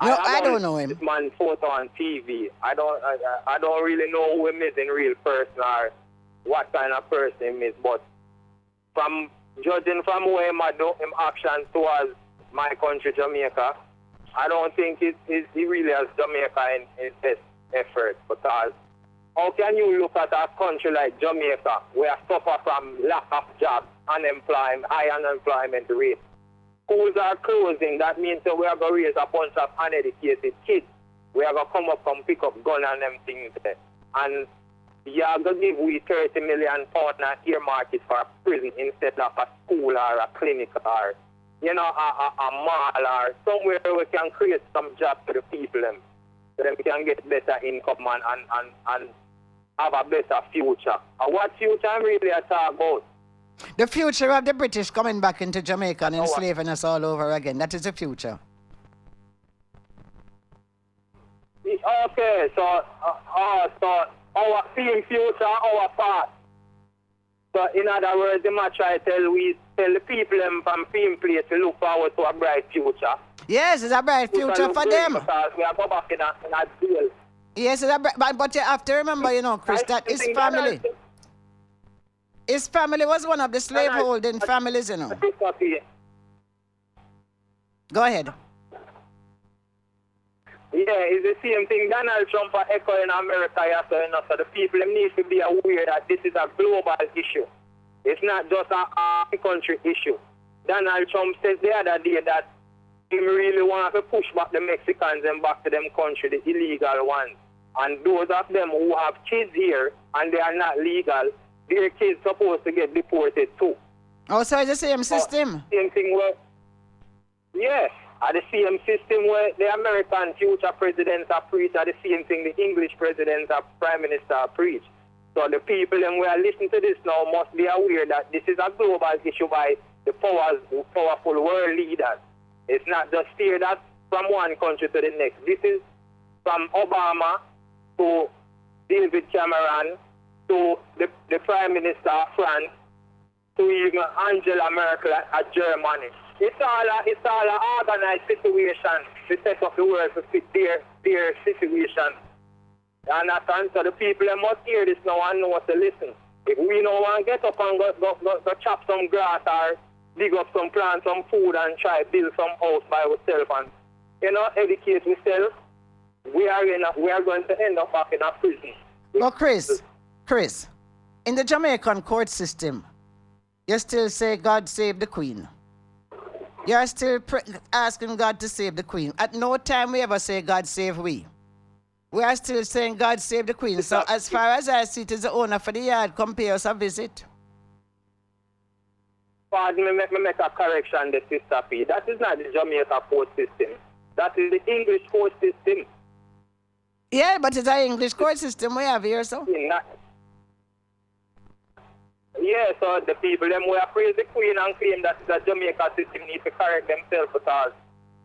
No, I don't know him. This man's photo on TV. I don't really know who him is in real person or what kind of person he is, but from judging from where him action towards my country, Jamaica, I don't think he really has Jamaica in his best effort because how can you look at a country like Jamaica where suffer from lack of jobs, unemployment, high unemployment rate? Schools are closing. That means that we are going to raise a bunch of uneducated kids. We are going to come up and pick up gun and them things there. And you are going to give we £30 million and earmark it for a prison instead of a school or a clinic or, you know, a mall or somewhere where we can create some jobs for the people so that we can get better income and have a better future. And what future I'm really talking about? The future of the British coming back into Jamaica and enslaving us all over again. That is the future. Okay, so our future, our past. So in other words, they might try to tell the people from film place to look forward to a bright future. Yes, it's a bright future for them. Because we are going back in a deal. Yes, it's a but you have to remember, you know, Chris, that his family. His family was one of the slaveholding families, you know. Go ahead. Yeah, it's the same thing Donald Trump are echoing in America, you know, so the people need to be aware that this is a global issue. It's not just a country issue. Donald Trump said the other day that he really wants to push back the Mexicans and back to them country, the illegal ones. And those of them who have kids here and they are not legal, their kids supposed to get deported too. Oh, so it's the same system? Same thing where, yes, the same system where the American future presidents are preach, are the same thing the English presidents or prime minister are preach. So the people who are listening to this now must be aware that this is a global issue by the powerful world leaders. It's not just steered that from one country to the next. This is from Obama to David Cameron to the Prime Minister of France to even Angela Merkel at Germany. It's all an organized situation to set up the world to fit their situation. And so the people must hear this now and know what to listen. If we don't want to get up and go chop some grass or dig up some plants, some food and try build some house by ourselves and, educate ourselves, we are going to end up back in a prison. But Chris, in the Jamaican court system, you still say God save the Queen. You're still asking God to save the Queen. At no time we ever say God save we. We are still saying God save the Queen. So as far as I see it, is the owner for the yard come pay us a visit. Pardon me, make a correction, the Sista P. That is not the Jamaica court system. That is the English court system. Yeah, but it's an English court system we have here, so. Yeah, so the people, them who praise the Queen and claim that the Jamaica system needs to correct themselves because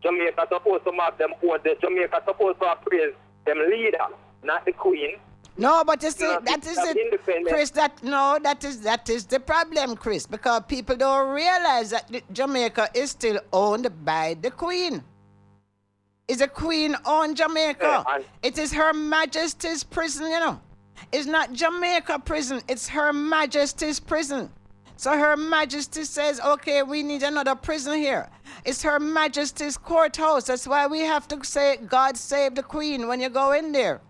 Jamaica supposed to have them own. The Jamaica supposed to praise them leader, not the Queen. No, but you see, that is it, Chris. That is the problem, Chris, because people don't realize that Jamaica is still owned by the Queen. It's a Queen owned Jamaica. Yeah, it is Her Majesty's prison, It's not Jamaica prison, it's Her Majesty's prison. So Her Majesty says, okay, we need another prison here. It's Her Majesty's courthouse. That's why we have to say, God save the Queen when you go in there.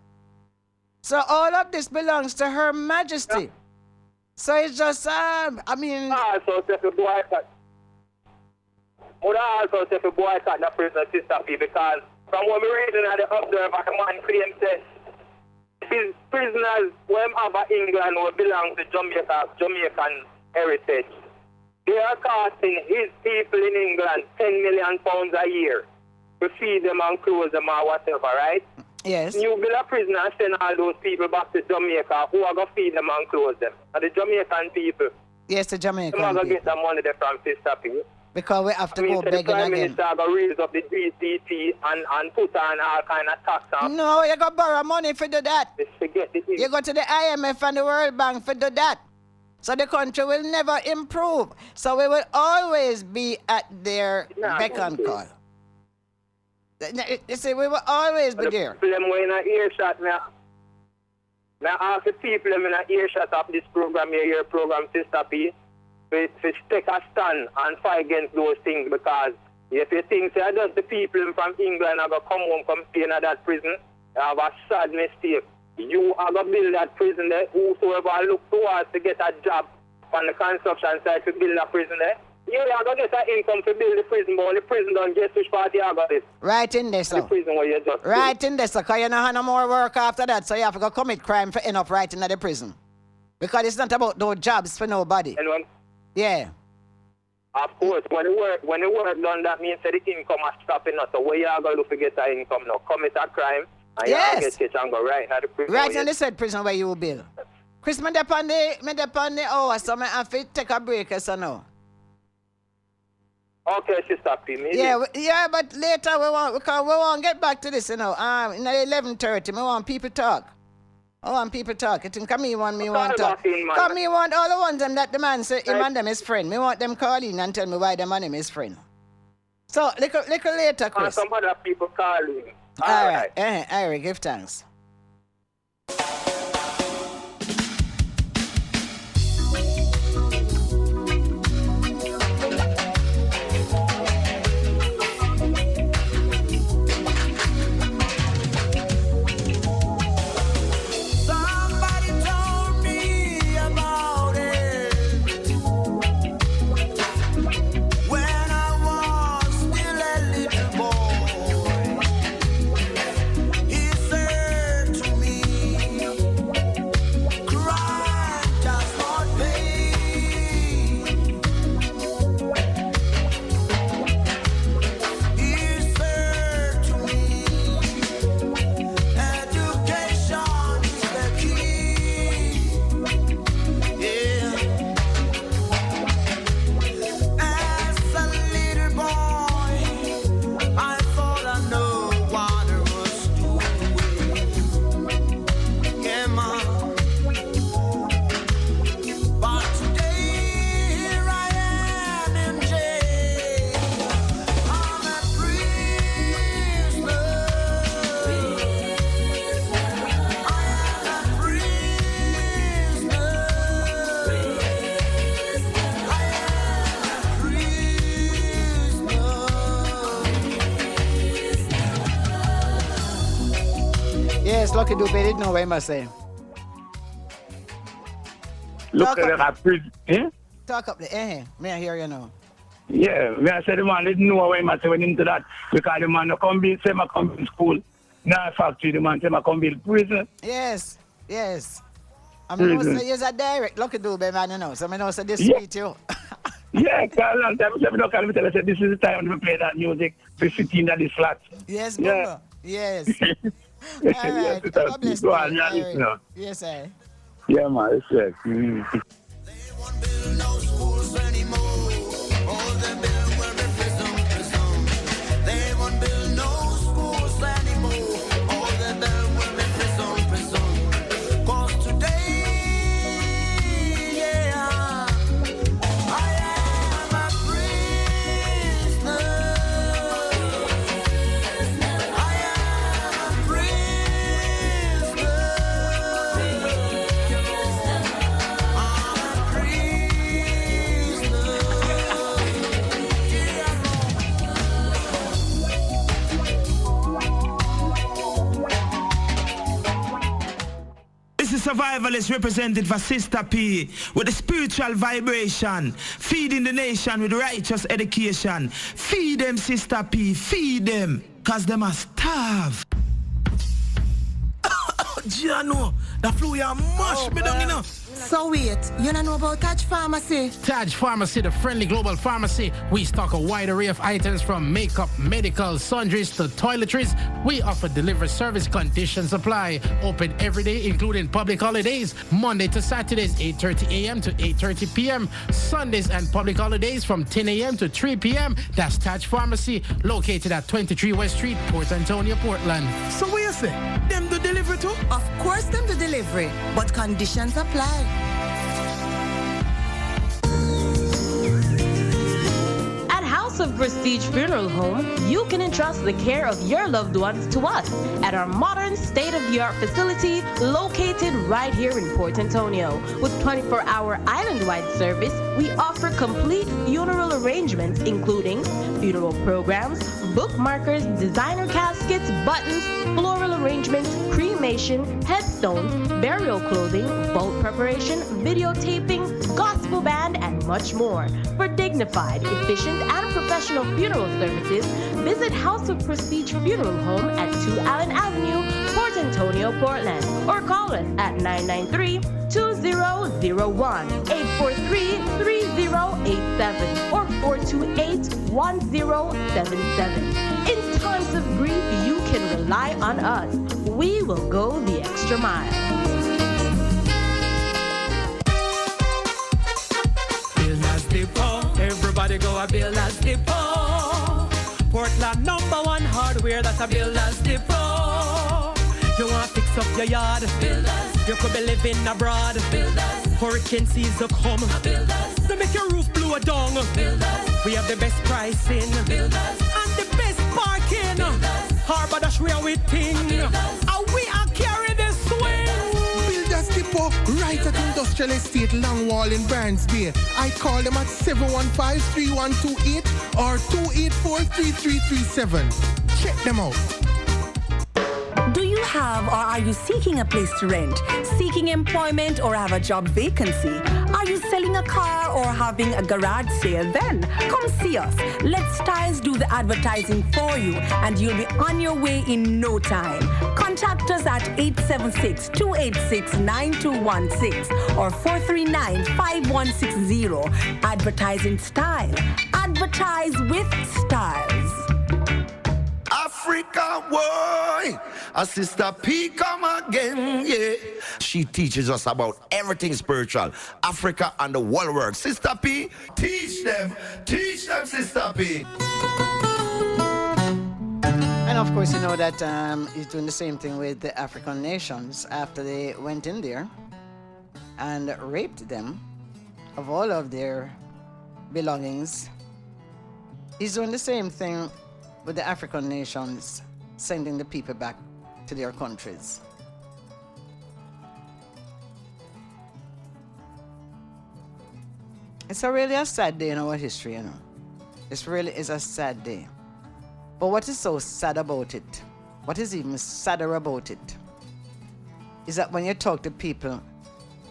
So all of this belongs to Her Majesty. Yeah. So it's just, so if the boycott. Would I also say to boycott the prison, Sista P, because from what we're reading at the Observer, the man claims that his prisoners, when have England, will belong to Jamaican heritage. They are costing his people in England £10 million a year to feed them and clothe them or whatever, right? Yes. You build a prison and send all those people back to Jamaica who are going to feed them and clothe them. And the Jamaican people. Yes, the Jamaican people. They're going to get the money there from Sista P. Because we have to go begging again. The Prime Minister going to raise up the GCT and put on all kind of tax on. No, you got to borrow money for do that. You go to the IMF and the World Bank for do that. So the country will never improve. So we will always be at their beck and call. You see, we will always be there. The people in an earshot now. Now ask the people in an earshot of this program, your program, Sista P, to take a stand and fight against those things, because if you think that just the people from England are going to come home, come stay in that prison, you have a sad mistake. You are going to build that prison there. Whosoever look towards to get a job on the construction site to build a prison there, you are going to get an income to build the prison, but the prison don't get which party you got this. Right in there, sir. The prison where you just right in there, sir, because you don't have no more work after that, so you have to go commit crime for end up right in the prison. Because it's not about those jobs for nobody. Yeah. Of course, when the work done, that means that the income is stopping us. So where you are going to look to get that income now? Commit a crime, and you are get catch and go right in the prison. Right in the said prison where you will build. Chris, me depend the hour, so I have to take a break, so now. Okay, Sista P. Yeah, but later we won't get back to this, in 11:30, we want people talk. I want people talk. I think me want talk. Come me want all the ones them that the man say him and them is friend. Me want them call in and tell me why them and him is friend. So little later, Chris. And some other people calling. All right. All right, give thanks. He said Lucky Dube didn't know what he must say. Look at that prison. Eh? Talk up the may I hear you now? Yeah, me I said the man didn't know what he must say when into that because the man no come build, say I come build school. Now factory, the man say I come build prison. Yes. I mean, say you're a direct Lucky Dube man, you know. So I know say this sweet you. Yeah, because long time I don't tell me say this is the time to play that music to sit in that flat. Yes, yeah. Yes. All right. God bless you. Right. Yes, sir. Yeah, man, it's right. They won't build no schools anymore. All the build will be prison. They won't build no schools anymore. All the build will be prison. 'Cause today, yeah, I am a prisoner. I am a prisoner. This is Survivalist represented for Sista P with the spiritual vibration, feeding the nation with righteous education. Feed them, Sista P, feed them, cause them are starved. Giano, the flu ya mash me down, you know. So wait, you don't know about Taj Pharmacy? Taj Pharmacy, the friendly global pharmacy. We stock a wide array of items from makeup, medical, sundries to toiletries. We offer delivery service, conditions apply. Open every day, including public holidays. Monday to Saturdays, 8:30 a.m. to 8:30 p.m. Sundays and public holidays from 10 a.m. to 3 p.m. That's Taj Pharmacy, located at 23 West Street, Port Antonio, Portland. So what you say? Them do delivery too? Of course them do delivery, but conditions apply. At House of Prestige Funeral Home, you can entrust the care of your loved ones to us at our modern state-of-the-art facility located right here in Port Antonio. With 24-hour island-wide service, we offer complete funeral arrangements including funeral programs, bookmarkers, designer caskets, buttons, floral arrangements, cremation, headstones, burial clothing, vault preparation, videotaping, gospel band, and much more. For dignified, efficient, and professional funeral services, visit House of Prestige Funeral Home at 2 Allen Avenue, Port Antonio, Portland, or call us at 993-2001, 843-3087, or 428-1077. In times of grief, you can rely on us. We will go the extra mile. Everybody go a Builders Depot. Portland #1 hardware, that's a Builders Depot. You want to fix up your yard? Builders. You could be living abroad? Builders. Hurricane season come? Builders. To make your roof blow down? Builders. We have the best pricing? Builders. And the best parking? Builders. Harbor Dash where we think? And we are carrying the swing. Builders Depot, right at Industrial Estate Longwall in Barnes Bay. I call them at 715-3128 or 284-3337. Check them out. Do you have or are you seeking a place to rent, seeking employment or have a job vacancy? Are you selling a car or having a garage sale? Then come see us. Let Styles do the advertising for you and you'll be on your way in no time. Contact us at 876-286-9216 or 439-5160. Advertising Style. Advertise with Styles. Africa, boy, a Sista P come again, yeah. She teaches us about everything spiritual, Africa and the world work. Sista P, teach them, Sista P. And of course, you know that he's doing the same thing with the African nations after they went in there and raped them of all of their belongings. He's doing the same thing with the African nations, sending the people back to their countries. It's really a sad day in our history, you know. It really is a sad day. But what is so sad about it? What is even sadder about it is that when you talk to people,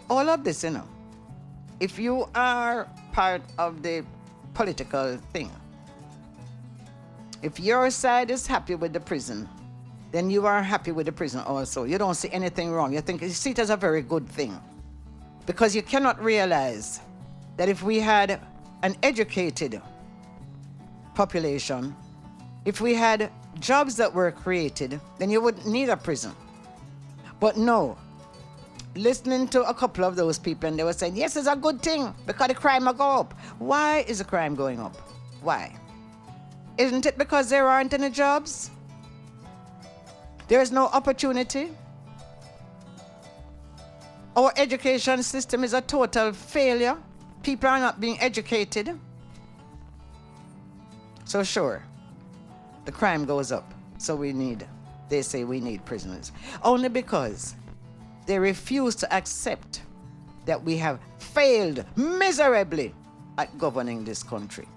all of this, you know, if you are part of the political thing, if your side is happy with the prison, then you are happy with the prison also. You don't see anything wrong. You see it as a very good thing. Because you cannot realize that if we had an educated population, if we had jobs that were created, then you wouldn't need a prison. But no, listening to a couple of those people, and they were saying, yes, it's a good thing because the crime will go up. Why is the crime going up? Why? Isn't it because there aren't any jobs? There is no opportunity? Our education system is a total failure. People are not being educated. So sure, the crime goes up. So they say we need prisoners. Only because they refuse to accept that we have failed miserably at governing this country.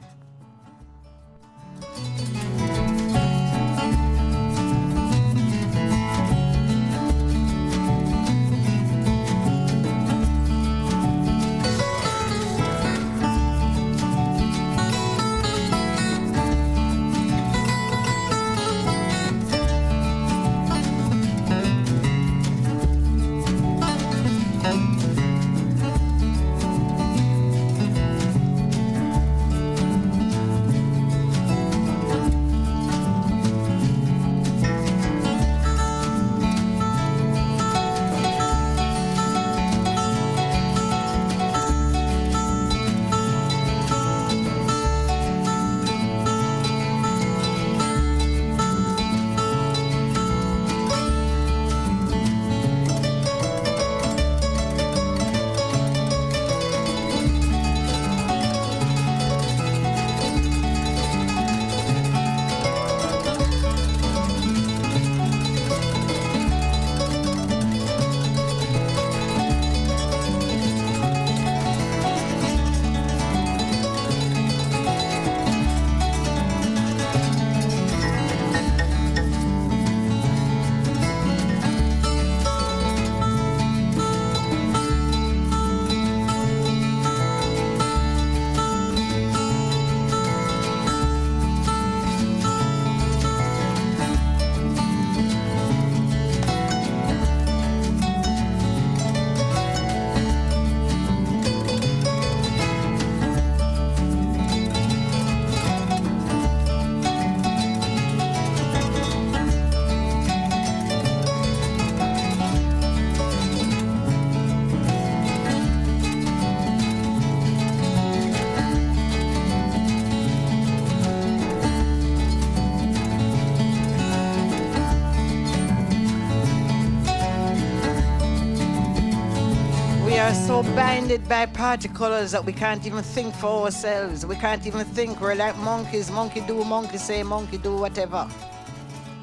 So blinded by party colors that we can't even think for ourselves. We can't even think. We're like monkeys. Monkey do, monkey say, monkey do, whatever.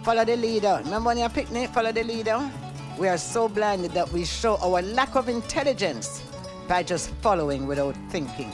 Follow the leader. Remember when you're picnic, follow the leader? We are so blinded that we show our lack of intelligence by just following without thinking.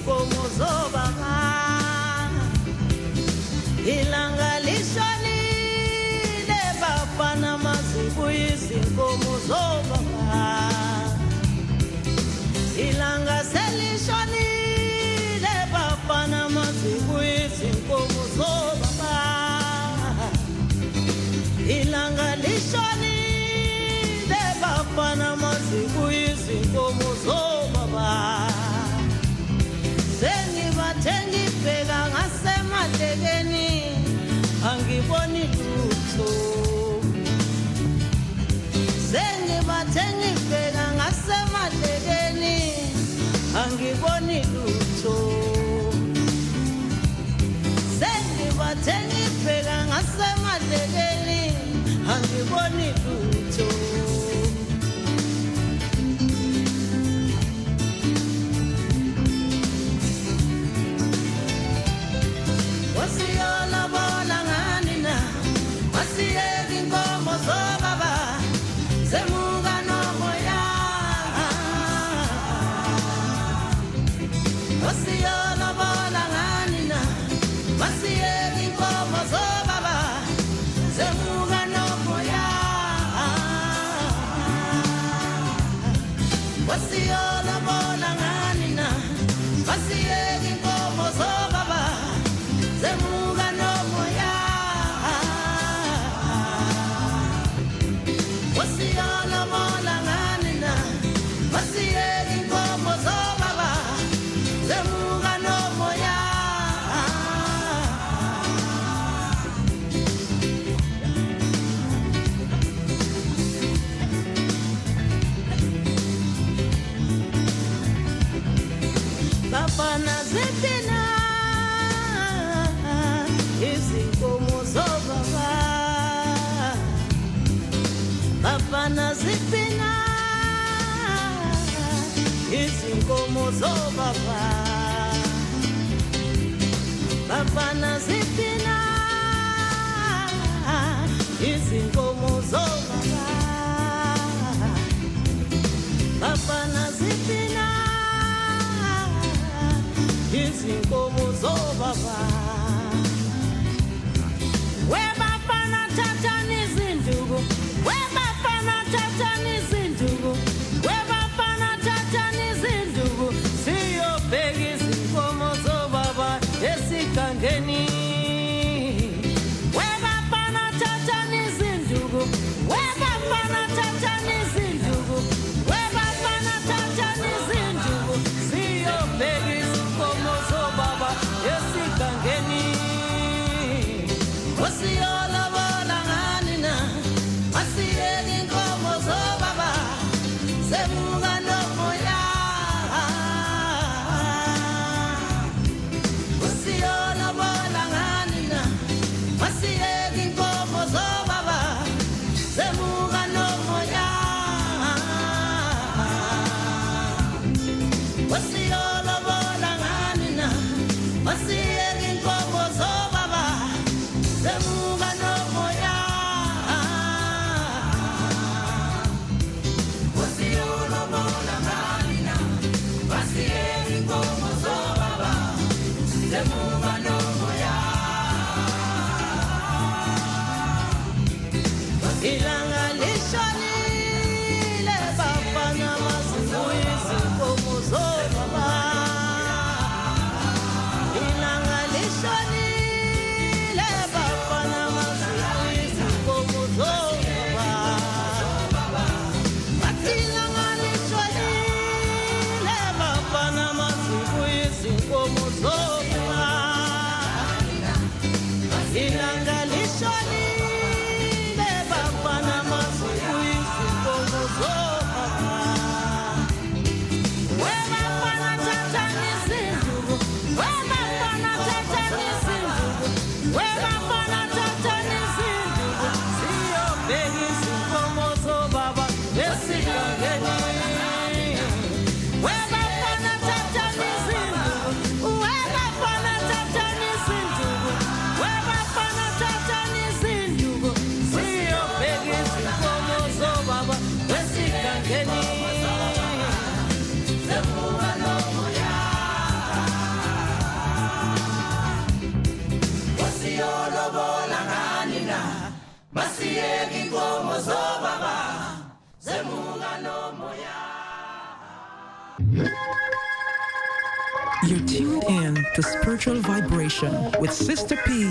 izinkomo zobaba ilanga lishonile bafana mazibuya izinkomo zobaba ilanga selishonile bafana mazibuya izinkomo zobaba ilanga lishonile bafana mazibuya izinkomo zobaba sengibathenga ibheka ngasematekeni angiboni lutho sengibathenga ibheka ngasematekeni angiboni lutho sengibathenga ibheka ngasematekeni angiboni lutho wasiyona bona ngani na wasiyeka inkomo zobaba zemuka nomoya wasiyona bona ngani na wasiyeka inkomo zobaba zemuka nomoya wasiyona bona ngani na wasiyeka inkomo zobaba zemuka nomoya wasiyona bona ngani na wasiyeka inkomo zobaba zemuka nomoya bafana zipina izinkomo zobaba bafana zipina izinkomo zobaba bafana zipina izinkomo zobaba bafana zipina izinkomo zobaba webafana thathani izinduku webafana thathani izinduku webafana thathani izinduku siyobheka izinkomo zobaba esigangeni webafana thathani izinduku webafana thathani izinduku webafana thathani izinduku siyobheka izinkomo zobaba esigangeni wasiyona bona ngani na wasiyeka inkomo zobaba zemuka nomoya wasiyona bona ngani na wasiyeka inkomo zobaba zemuka nomoya wasiyona bona ngani na wasiyeka inkomo zobaba zemuka nomoya wasiyona bona ngani na wasiyeka inkomo zobaba zemuka nomoya ilanga lishonile bafana mazibuya izinkomo zobaba You're tuned in to Spiritual Vibration with Sista P.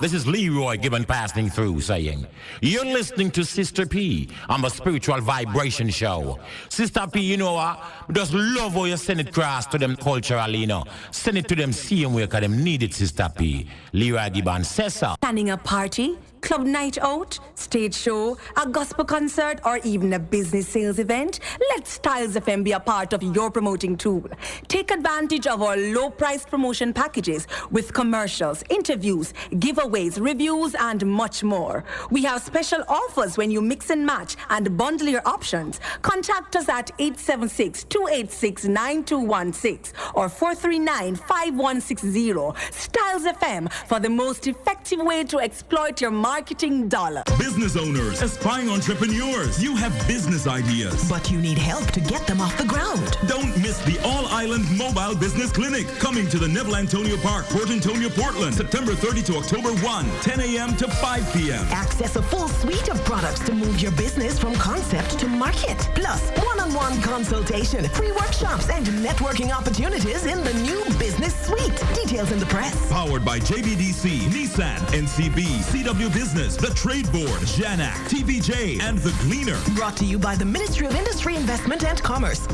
This is Leroy Gibbon passing through saying, you're listening to Sister P on the Spiritual Vibration Show. Sister P, you know what? Just love how you send it across to them culturally, you know. Send it to them same way because them need it, Sister P. Leroy Gibbon says so. Planning a party, club night out, stage show, a gospel concert, or even a business sales event? Let Styles FM be a part of your promoting tool. Take advantage of our low-priced promotion packages with commercials, interviews, giveaways, reviews, and much more. We have special offers when you mix and match and bundle your options. Contact us at 876-286-9216 or 439-5160. Styles FM for the most effective way to exploit your marketing dollar. Business owners, aspiring entrepreneurs, you have business ideas, but you need help to get them off the ground. Don't miss the All-Island Mobile Business Clinic coming to the Neville Antonio Park, Port Antonio, Portland, September 30 to October 1, 10 a.m. to 5 p.m. Access a full suite of products to move your business from concept to market. Plus, one-on-one consultation, free workshops, and networking opportunities in the new business suite. Details in the press. Powered by JBDC, Nissan, NCB, CW Business, the Trade Board, JANAC, TVJ, and The Gleaner. Brought to you by the Ministry of Industry, Investment and Commerce.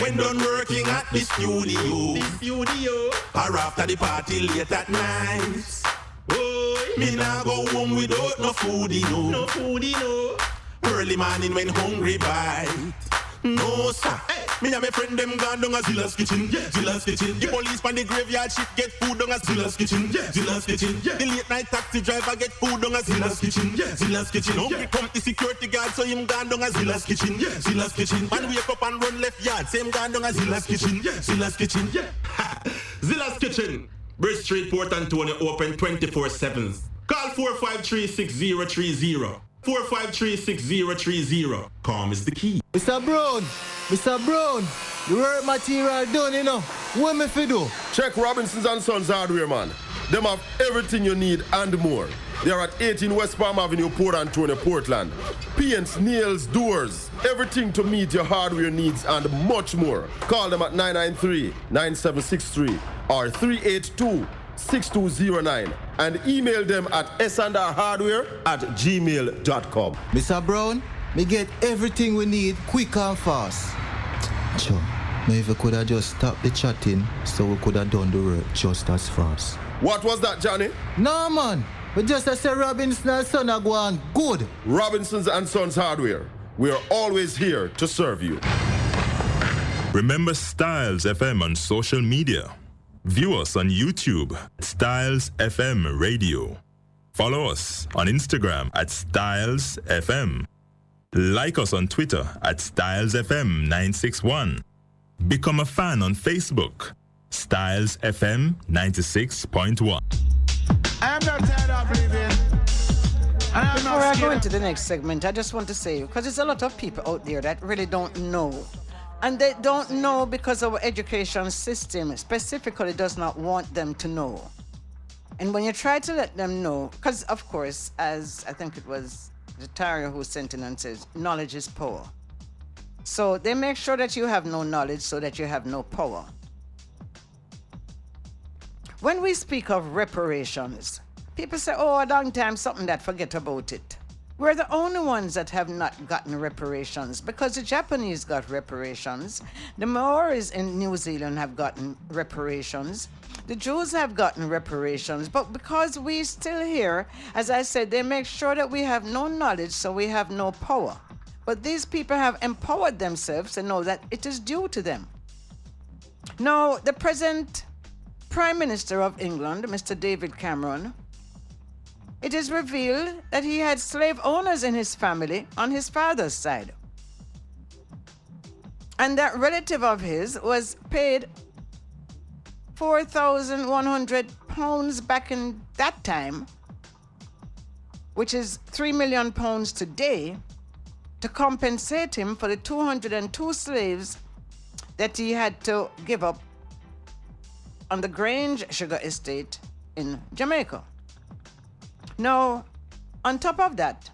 When done working at the studio, or after the party late at night, me nah go home without no foodie, no. Early morning when hungry bite. No, sir. Me and my friend them gone down a Zilla's kitchen. Zilla's kitchen. The police from the graveyard shit get food down a Zilla's kitchen. Zilla's kitchen. The late night taxi driver get food down a Zilla's kitchen. Zilla's kitchen. Hungry come the security guard, so him gone down a Zilla's kitchen. Zilla's kitchen. Man wake up and run left yard, same gone down a Zilla's kitchen. Zilla's kitchen. Zilla's kitchen. Bridge Street, Port Antonio, open 24/7. Call 453-6030. 453-6030. Calm is the key. Mr. Brown, the work material done, you know. What me fi do? Check Robinson's and Sons Hardware, man. Them have everything you need and more. They are at 18 West Palm Avenue, Port Antonio, Portland. Paints, nails, doors, everything to meet your hardware needs and much more. Call them at 993-9763 or 382-6209 and email them at sandrhardware@gmail.com. Mr. Brown, me get everything we need quick and fast. Sure, maybe we could have just stopped the chatting so we could have done the work just as fast. What was that, Johnny? No, man. We just say Robinson and Son are going good. Robinson's and Sons Hardware. We are always here to serve you. Remember Styles FM on social media. View us on YouTube, Styles FM Radio. Follow us on Instagram at Styles FM. Like us on Twitter at Styles FM 961. Become a fan on Facebook, Styles FM 96.1. I am not tired of living. Before I go into the next segment, I just want to say, because there's a lot of people out there that really don't know. And they don't know because our education system specifically does not want them to know. And when you try to let them know, because of course, as I think it was Jataria who sent in and says, knowledge is power. So they make sure that you have no knowledge so that you have no power. When we speak of reparations, people say, oh, a long time, something that forget about it. We're the only ones that have not gotten reparations because the Japanese got reparations. The Maoris in New Zealand have gotten reparations. The Jews have gotten reparations. But because we're still here, as I said, they make sure that we have no knowledge, so we have no power. But these people have empowered themselves to know that it is due to them. Now, the present Prime Minister of England, Mr. David Cameron, it is revealed that he had slave owners in his family on his father's side. And that relative of his was paid £4,100 back in that time, which is £3 million today, to compensate him for the 202 slaves that he had to give up on the Grange Sugar Estate in Jamaica. Now, on top of that,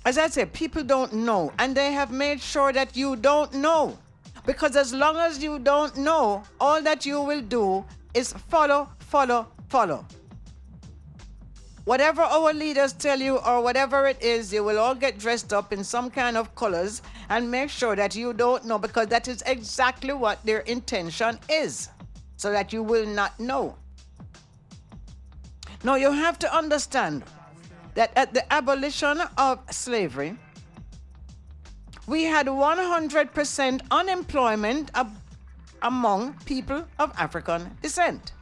as I say, people don't know, and they have made sure that you don't know. Because as long as you don't know, all that you will do is follow. whatever our leaders tell you or whatever it is, you will all get dressed up in some kind of colors and make sure that you don't know, because that is exactly what their intention is, so that you will not know. Now, you have to understand that at the abolition of slavery, we had 100% unemployment among people of African descent.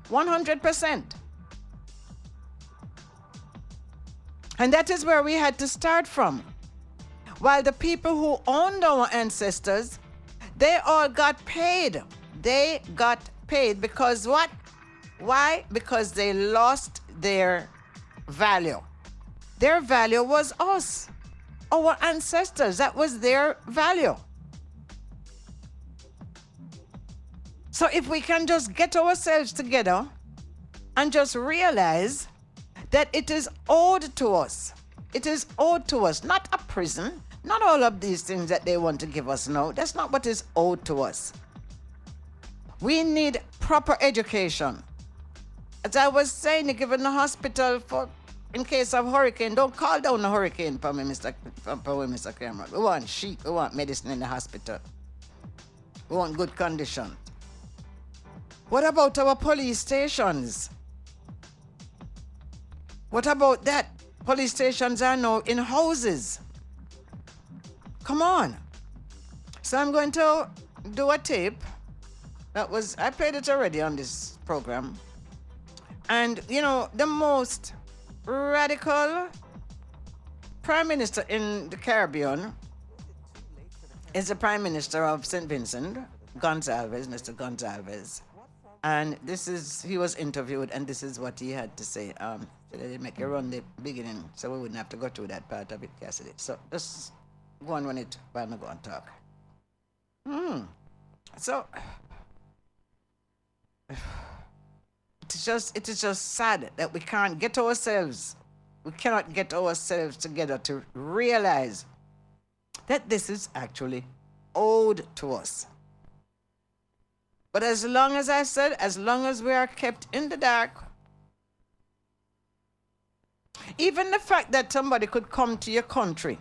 100%. And that is where we had to start from. While the people who owned our ancestors, they all got paid. They got paid because what? Why? Because they lost their value. Their value was us, our ancestors. That was their value. So if we can just get ourselves together and just realize that it is owed to us. It is owed to us, not a prison, not all of these things that they want to give us now. That's not what is owed to us. We need proper education. As I was saying, given the hospital for in case of hurricane, don't call down the hurricane for me, Mr. Cameron. We want sheep, we want medicine in the hospital. We want good conditions. What about our police stations? What about that? Police stations are now in houses. Come on. So I'm going to do a tape. I played it already on this program. And, you know, the most radical prime minister in the Caribbean is the prime minister of St. Vincent, Gonsalves, Mr. Gonsalves. And he was interviewed, and this is what he had to say. So they make a run the beginning, so we wouldn't have to go through that part of it, Cassidy. So just go on it while I go and talk. So it is just sad that we cannot get ourselves together to realize that this is actually owed to us. But as long as we are kept in the dark, even the fact that somebody could come to your country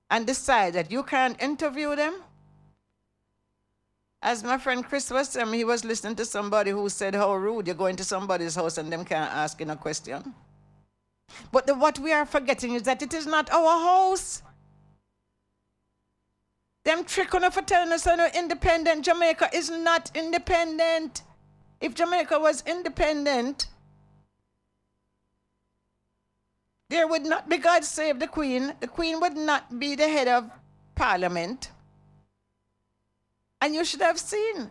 and decide that you can't interview them, as my friend Chris was saying, he was listening to somebody who said how rude you're going to somebody's house and them can't ask you a question. But what we are forgetting is that it is not our house. Them tricking for telling us that independent Jamaica is not independent. If Jamaica was independent, there would not be God save the Queen. The Queen would not be the head of Parliament. And you should have seen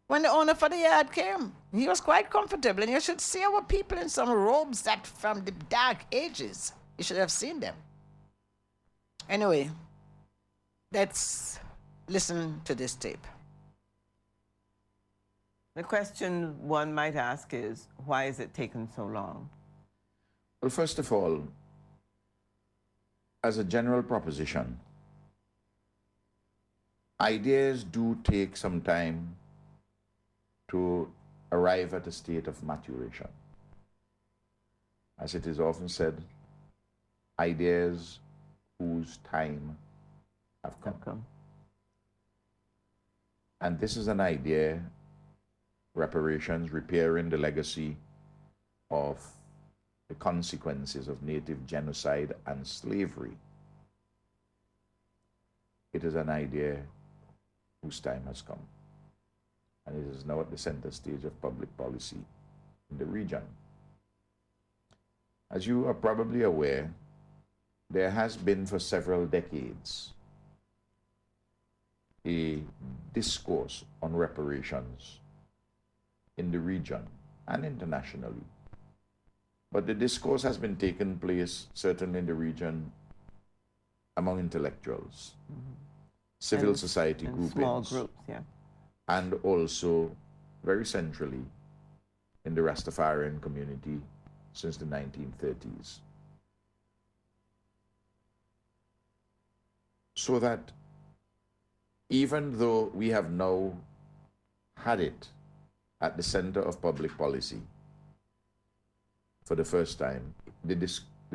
when the owner for the yard came. He was quite comfortable. And you should see our people in some robes that from the dark ages. You should have seen them. Anyway, let's listen to this tape. The question one might ask is, why is it taking so long? Well, first of all, as a general proposition, ideas do take some time to arrive at a state of maturation. As it is often said, ideas whose time have come. And this is an idea, reparations, repairing the legacy of the consequences of native genocide and slavery. It is an idea whose time has come. And it is now at the center stage of public policy in the region. As you are probably aware, there has been for several decades a discourse on reparations in the region and internationally. But the discourse has been taking place, certainly in the region, among intellectuals, civil society groupings, small groups, yeah. And also very centrally in the Rastafarian community since the 1930s. So that even though we have now had it at the center of public policy, for the first time, the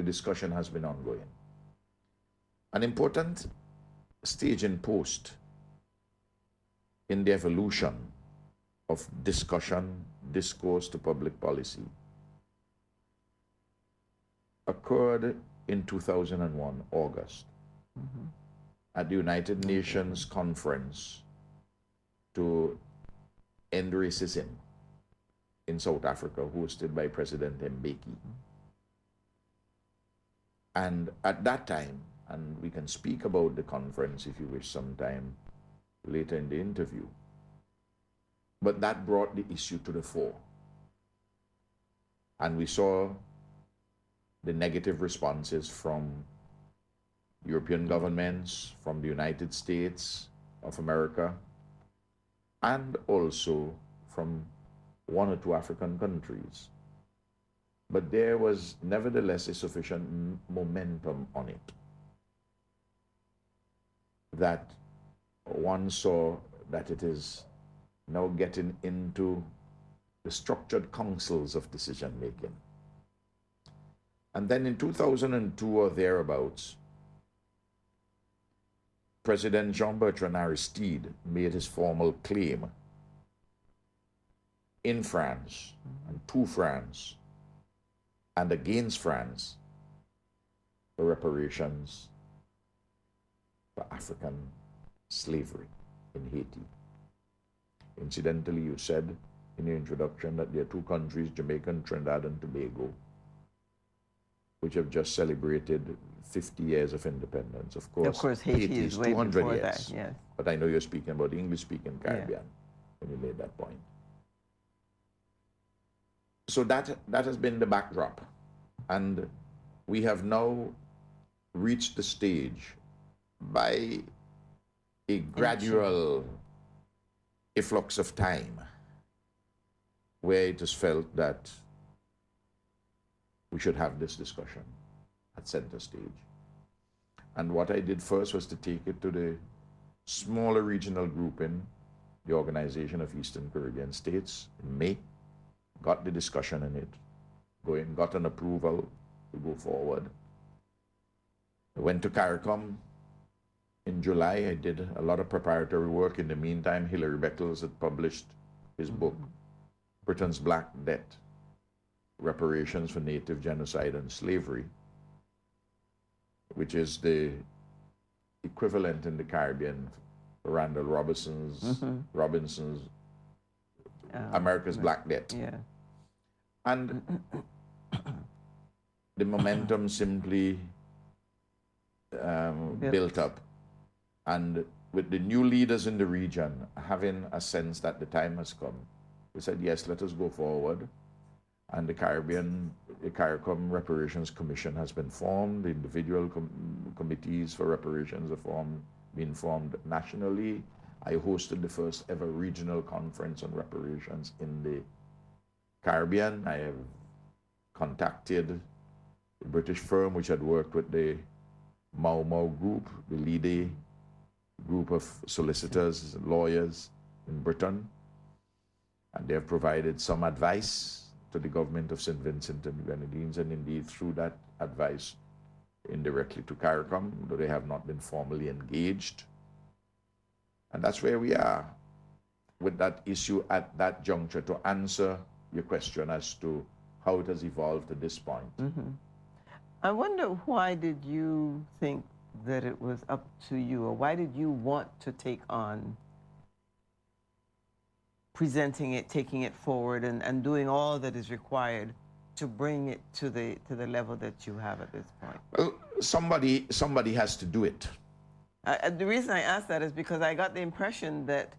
discussion has been ongoing. An important stage and post in the evolution of discussion, discourse to public policy occurred in 2001, August, at the United Nations Conference to End Racism in South Africa, hosted by President Mbeki. And at that time, and we can speak about the conference if you wish sometime later in the interview, but that brought the issue to the fore. And we saw the negative responses from European governments, from the United States of America, and also from one or two African countries. But there was nevertheless a sufficient momentum on it that one saw that it is now getting into the structured councils of decision making. And then in 2002 or thereabouts, President Jean-Bertrand Aristide made his formal claim in France and to France and against France for reparations for African slavery in Haiti. Incidentally, you said in your introduction that there are two countries, Jamaica and Trinidad and Tobago, which have just celebrated 50 years of independence. Of course Haiti is way 200 before years. that, yes. But I know you're speaking about the English-speaking Caribbean when you made that point. So that has been the backdrop. And we have now reached the stage by a gradual efflux of time where it is felt that we should have this discussion at center stage. And what I did first was to take it to the smaller regional grouping, the Organization of Eastern Caribbean States, in May, got the discussion in it, going, got an approval to go forward. I went to CARICOM in July. I did a lot of preparatory work. In the meantime, Hilary Beckles had published his book, Britain's Black Debt, Reparations for Native Genocide and Slavery, which is the equivalent in the Caribbean for Randall Robinson's America's Black Debt. Yeah. And the momentum simply built up. And with the new leaders in the region having a sense that the time has come, we said, yes, let us go forward. And the CARICOM Reparations Commission has been formed. The individual committees for reparations are being formed nationally. I hosted the first ever regional conference on reparations in the Caribbean. I have contacted a British firm which had worked with the Mau Mau group, the leading group of solicitors, lawyers in Britain. And they have provided some advice to the government of St. Vincent and Grenadines, and indeed through that advice indirectly to CARICOM, though they have not been formally engaged. And that's where we are with that issue at that juncture, to answer your question as to how it has evolved to this point. I wonder, why did you think that it was up to you, or why did you want to take on presenting it, taking it forward, and doing all that is required to bring it to the level that you have at this point? Well, somebody has to do it. The reason I ask that is because I got the impression that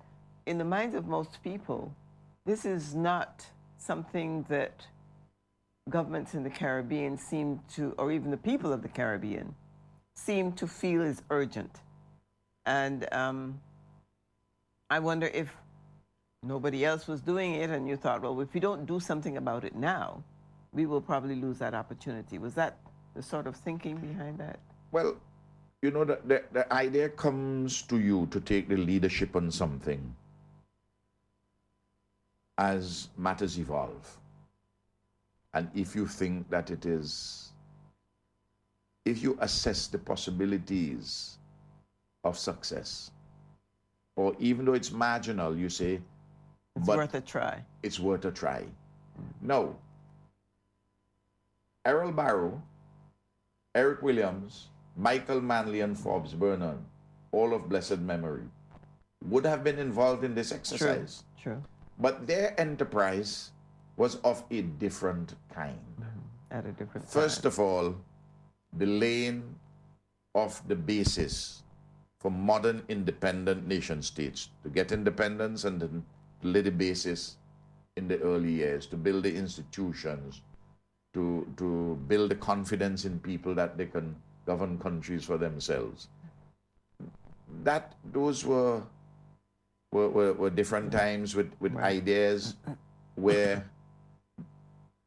in the minds of most people, this is not something that governments in the Caribbean seem to, or even the people of the Caribbean, seem to feel is urgent. And I wonder if nobody else was doing it and you thought, well, if we don't do something about it now, we will probably lose that opportunity. Was that the sort of thinking behind that? Well, you know, the idea comes to you to take the leadership on something as matters evolve. And if you think that it is, if you assess the possibilities of success, or even though it's marginal, you say, it's worth a try. It's worth a try. No. Errol Barrow, Eric Williams, Michael Manley, and Forbes Burnham, all of blessed memory, would have been involved in this exercise. True. But their enterprise was of a different kind. At a different First of all, the laying of the basis for modern independent nation states, to get independence and then lay the basis in the early years, to build the institutions, to build the confidence in people that they can govern countries for themselves. Those were different times with ideas where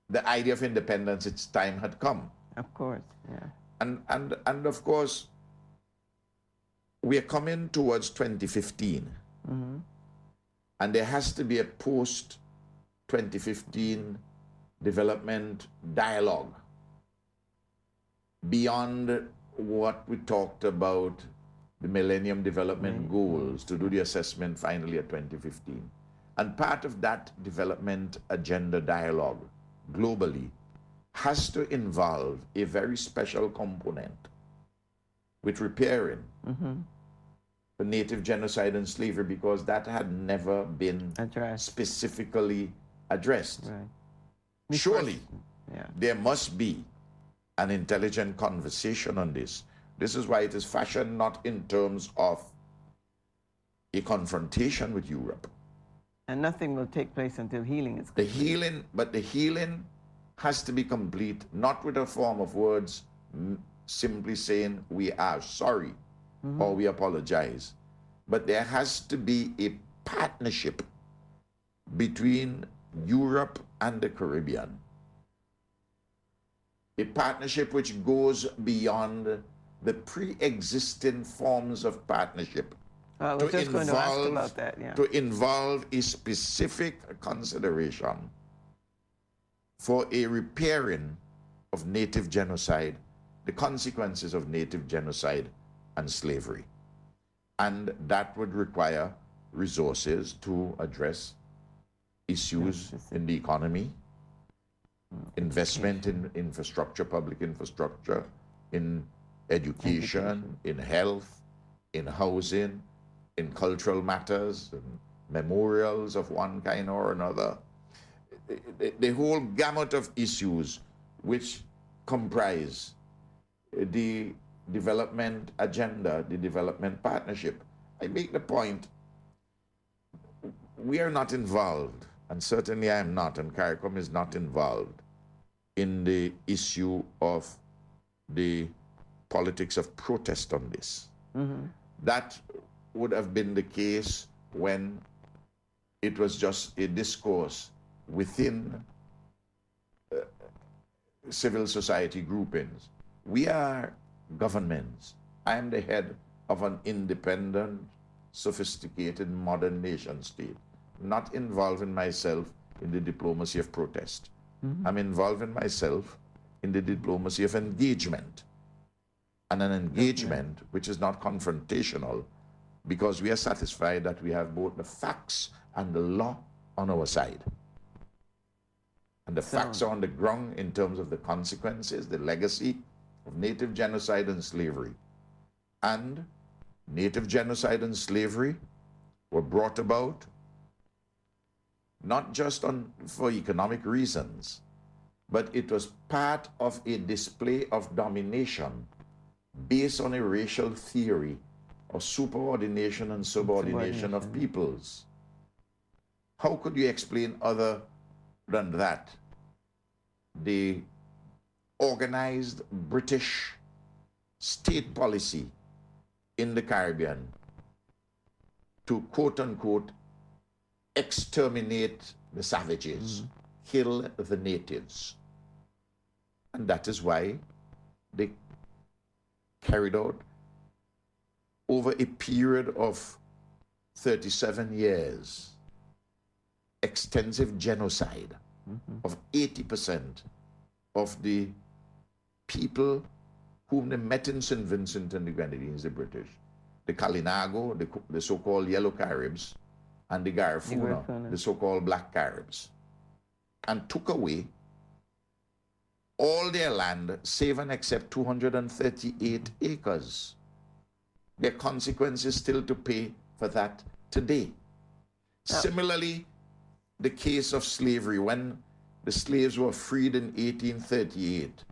the idea of independence, its time had come. Of course, yeah. And of course, we are coming towards 2015. Mm-hmm. And there has to be a post-2015 development dialogue beyond what we talked about, the Millennium Development Goals, to do the assessment finally at 2015. And part of that development agenda dialogue globally has to involve a very special component with repairing the native genocide and slavery, because that had never been specifically addressed. Right. Surely, there must be an intelligent conversation on this. This is why it is fashioned not in terms of a confrontation with Europe. And nothing will take place until healing is complete. But the healing has to be complete, not with a form of words simply saying we are sorry or we apologize. But there has to be a partnership between Europe and the Caribbean. A partnership which goes beyond the pre-existing forms of partnership. I was just going to ask about that, yeah. To involve a specific consideration for a repairing of native genocide, the consequences of native genocide and slavery. And that would require resources to address issues in the economy, investment in infrastructure, public infrastructure, in education, in health, in housing, in cultural matters, and memorials of one kind or another. The whole gamut of issues which comprise the development agenda, the development partnership. I make the point, we are not involved, and certainly I am not, and CARICOM is not involved in the issue of the politics of protest on this. That would have been the case when it was just a discourse within civil society groupings. We are governments. I am the head of an independent, sophisticated, modern nation state, not involving myself in the diplomacy of protest. I'm involving myself in the diplomacy of engagement, and an engagement which is not confrontational, because we are satisfied that we have both the facts and the law on our side. And the facts are on the ground in terms of the consequences, the legacy of native genocide and slavery. And native genocide and slavery were brought about not just for economic reasons, but it was part of a display of domination based on a racial theory of superordination and subordination of peoples. How could you explain other than that the organized British state policy in the Caribbean to quote-unquote exterminate the savages, kill the natives? And that is why they carried out, over a period of 37 years, extensive genocide of 80% of the people whom they met in St. Vincent and the Grenadines, the British, the Kalinago, the so-called Yellow Caribs, and the Garifuna, the so-called Black Caribs, and took away all their land, save and except 238 acres. There are consequences still to pay for that today. Similarly, the case of slavery, when the slaves were freed in 1838,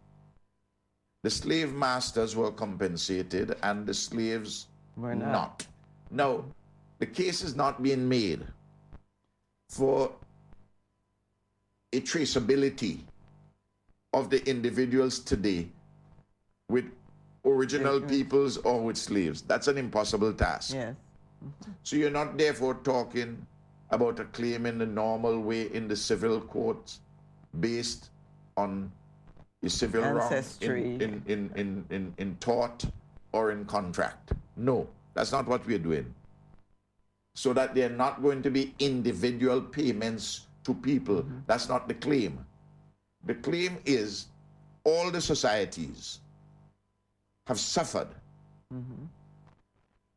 the slave masters were compensated and the slaves were not. Now, the case is not being made for a traceability of the individuals today with original peoples or with slaves. That's an impossible task. Yes. So you're not therefore talking about a claim in the normal way in the civil courts based on a civil ancestry wrong in tort or in contract. No, that's not what we're doing. So that they're not going to be individual payments to people. That's not the claim. The claim is all the societies have suffered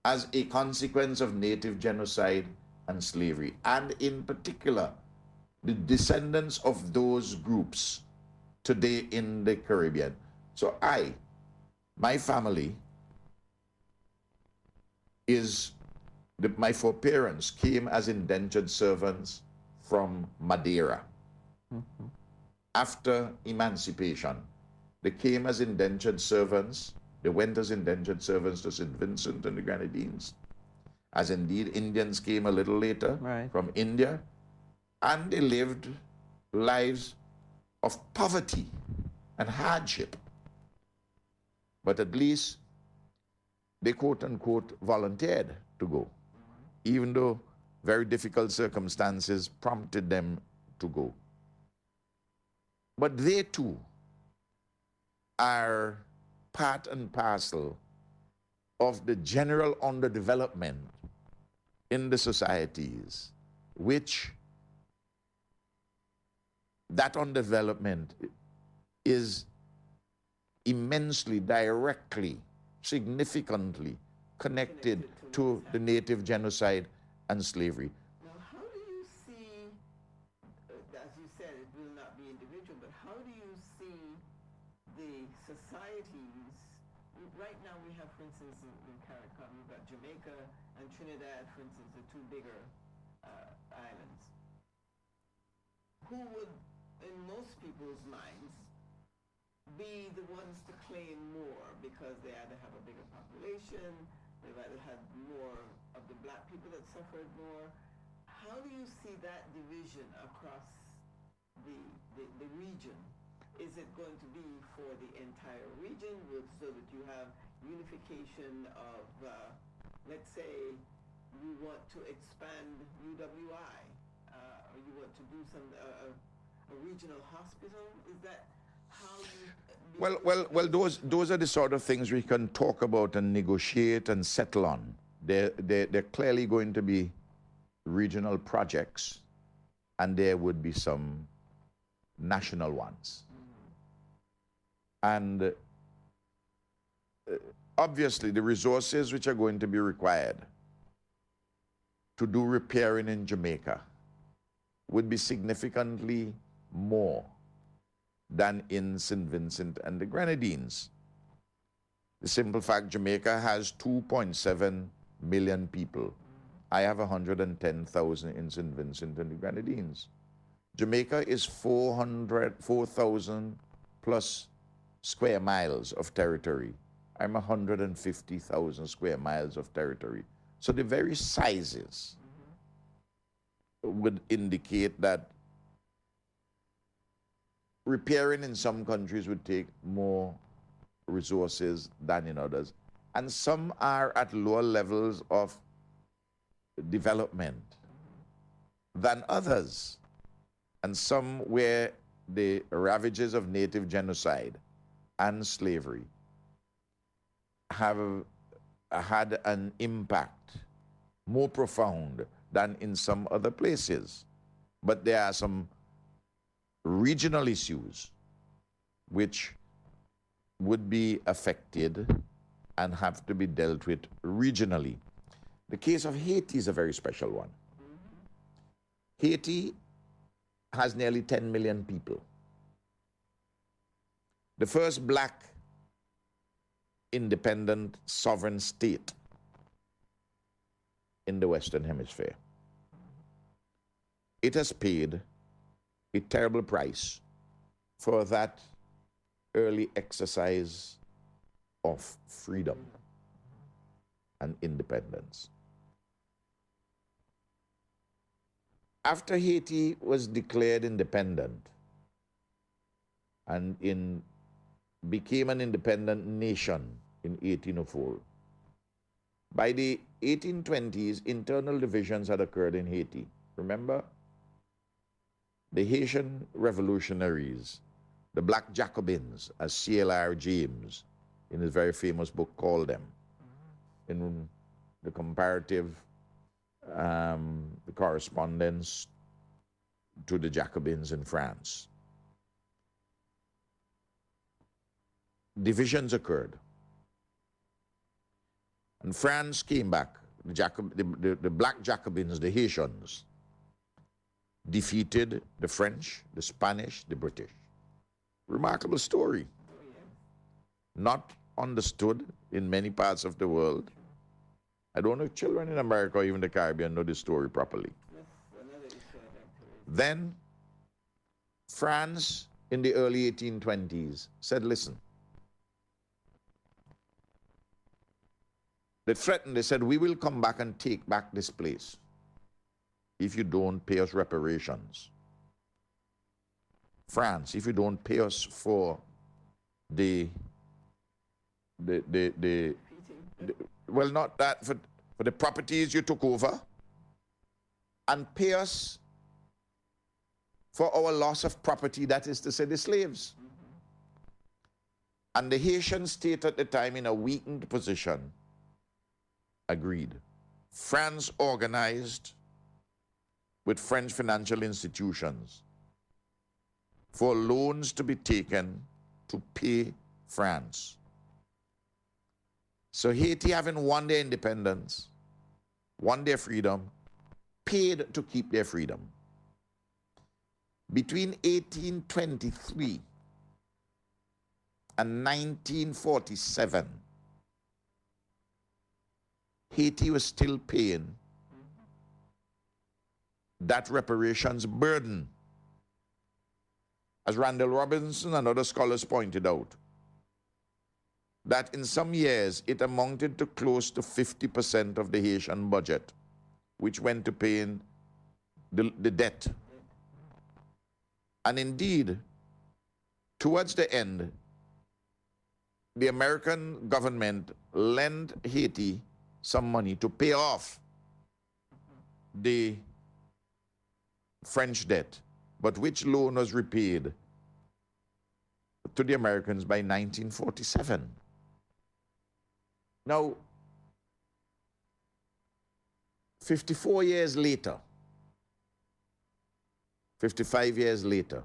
as a consequence of native genocide and slavery, and in particular, the descendants of those groups today in the Caribbean. So my family is, my foreparents came as indentured servants from Madeira. After emancipation, they came as indentured servants. They went as indentured servants to St. Vincent and the Grenadines, as indeed Indians came a little later from India, and they lived lives of poverty and hardship. But at least they quote-unquote volunteered to go, even though very difficult circumstances prompted them to go. But they too are part and parcel of the general underdevelopment in the societies, which that underdevelopment is immensely, directly, significantly connected to the native genocide and slavery. Now, how do you see, as you said, it will not be individual, but how do you see the societies? Right now we have, for instance, in CARICOM, you've got Jamaica and Trinidad, for instance, the two bigger islands. Who would, in most people's minds, be the ones to claim more because they either have a bigger population, they've either had more of the black people that suffered more. How do you see that division across the region? Is it going to be for the entire region so that you have unification of, let's say, you want to expand UWI, or you want to do some a regional hospital? Is that how you... Well, those are the sort of things we can talk about and negotiate and settle on. They're clearly going to be regional projects, and there would be some national ones. And obviously, the resources which are going to be required to do repairing in Jamaica would be significantly more than in St. Vincent and the Grenadines. The simple fact, Jamaica has 2.7 million people. I have 110,000 in St. Vincent and the Grenadines. Jamaica is 4,000 plus square miles of territory. I'm 150,000 square miles of territory. So the very sizes would indicate that repairing in some countries would take more resources than in others. And some are at lower levels of development than others. And some where the ravages of native genocide and slavery have had an impact more profound than in some other places. But there are some regional issues which would be affected and have to be dealt with regionally. The case of Haiti is a very special one. Haiti has nearly 10 million people. The first black independent sovereign state in the Western Hemisphere. It has paid a terrible price for that early exercise of freedom and independence. After Haiti was declared independent and became an independent nation in 1804, by the 1820s, internal divisions had occurred in Haiti. Remember? The Haitian revolutionaries, the Black Jacobins, as C.L.R. James in his very famous book called them, in the comparative, the correspondence to the Jacobins in France. Divisions occurred. And France came back, the Black Jacobins, the Haitians, defeated the French, the Spanish, the British. Remarkable story. Not understood in many parts of the world. I don't know if children in America or even the Caribbean know this story properly. Then France in the early 1820s said, listen, they threatened, they said, we will come back and take back this place if you don't pay us reparations. France, if you don't pay us for well, not that, for the properties you took over, and pay us for our loss of property, that is to say, the slaves. And the Haitian state at the time, in a weakened position, agreed. France organized with French financial institutions for loans to be taken to pay France. So Haiti, having won their independence, won their freedom, paid to keep their freedom. Between 1823 and 1947, Haiti was still paying that reparations burden. As Randall Robinson and other scholars pointed out, that in some years it amounted to close to 50% of the Haitian budget, which went to paying the debt. And indeed, towards the end, the American government lent Haiti some money to pay off the French debt, but which loan was repaid to the Americans by 1947. Now, 54 years later, 55 years later,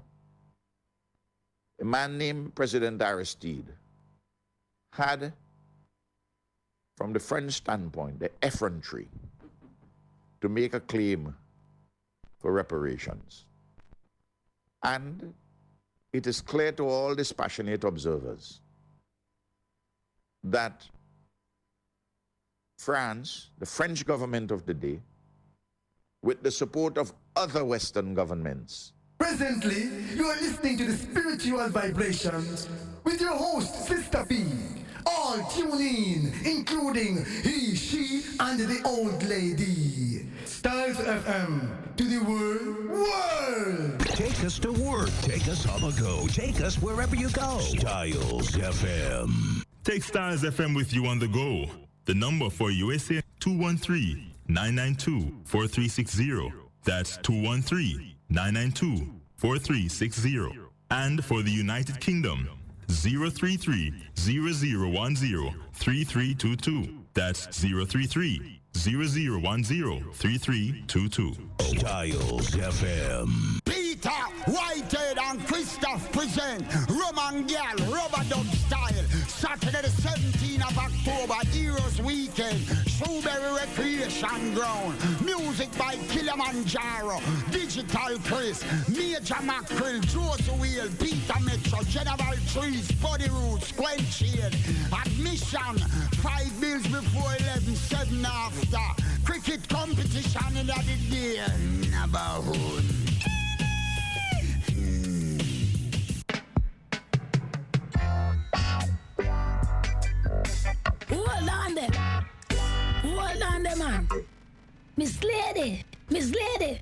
a man named President Aristide had, from the French standpoint, the effrontery to make a claim for reparations. And it is clear to all dispassionate observers that France, the French government of the day, with the support of other Western governments. Presently, you are listening to the Spiritual Vibrations with your host, Sista P. All tune in, including he, she, and the old lady. Styles FM to the world. Take us to work. Take us on the go. Take us wherever you go. Styles FM. Take Styles FM with you on the go. The number for USA, 213-992-4360. That's 213-992-4360. And for the United Kingdom, 033-0010-3322. That's 033-0010-3322. Styles FM. Beat Peter, Whitehead and Christoph present Roman Girl, Rubber Dub Style. Saturday the 17th of October, Heroes Weekend, Shrewsbury Recreation Ground. Music by Kilimanjaro, Digital Chris, Major Mackerel, Joseph Wheel, Peter Metro, General Trees, Body Roots, Gwen Shade. Admission, 5 bills before 11, 7 after. Cricket competition in the day, neighborhood. Hold on there. Hold on there, man. Miss Lady. Miss Lady.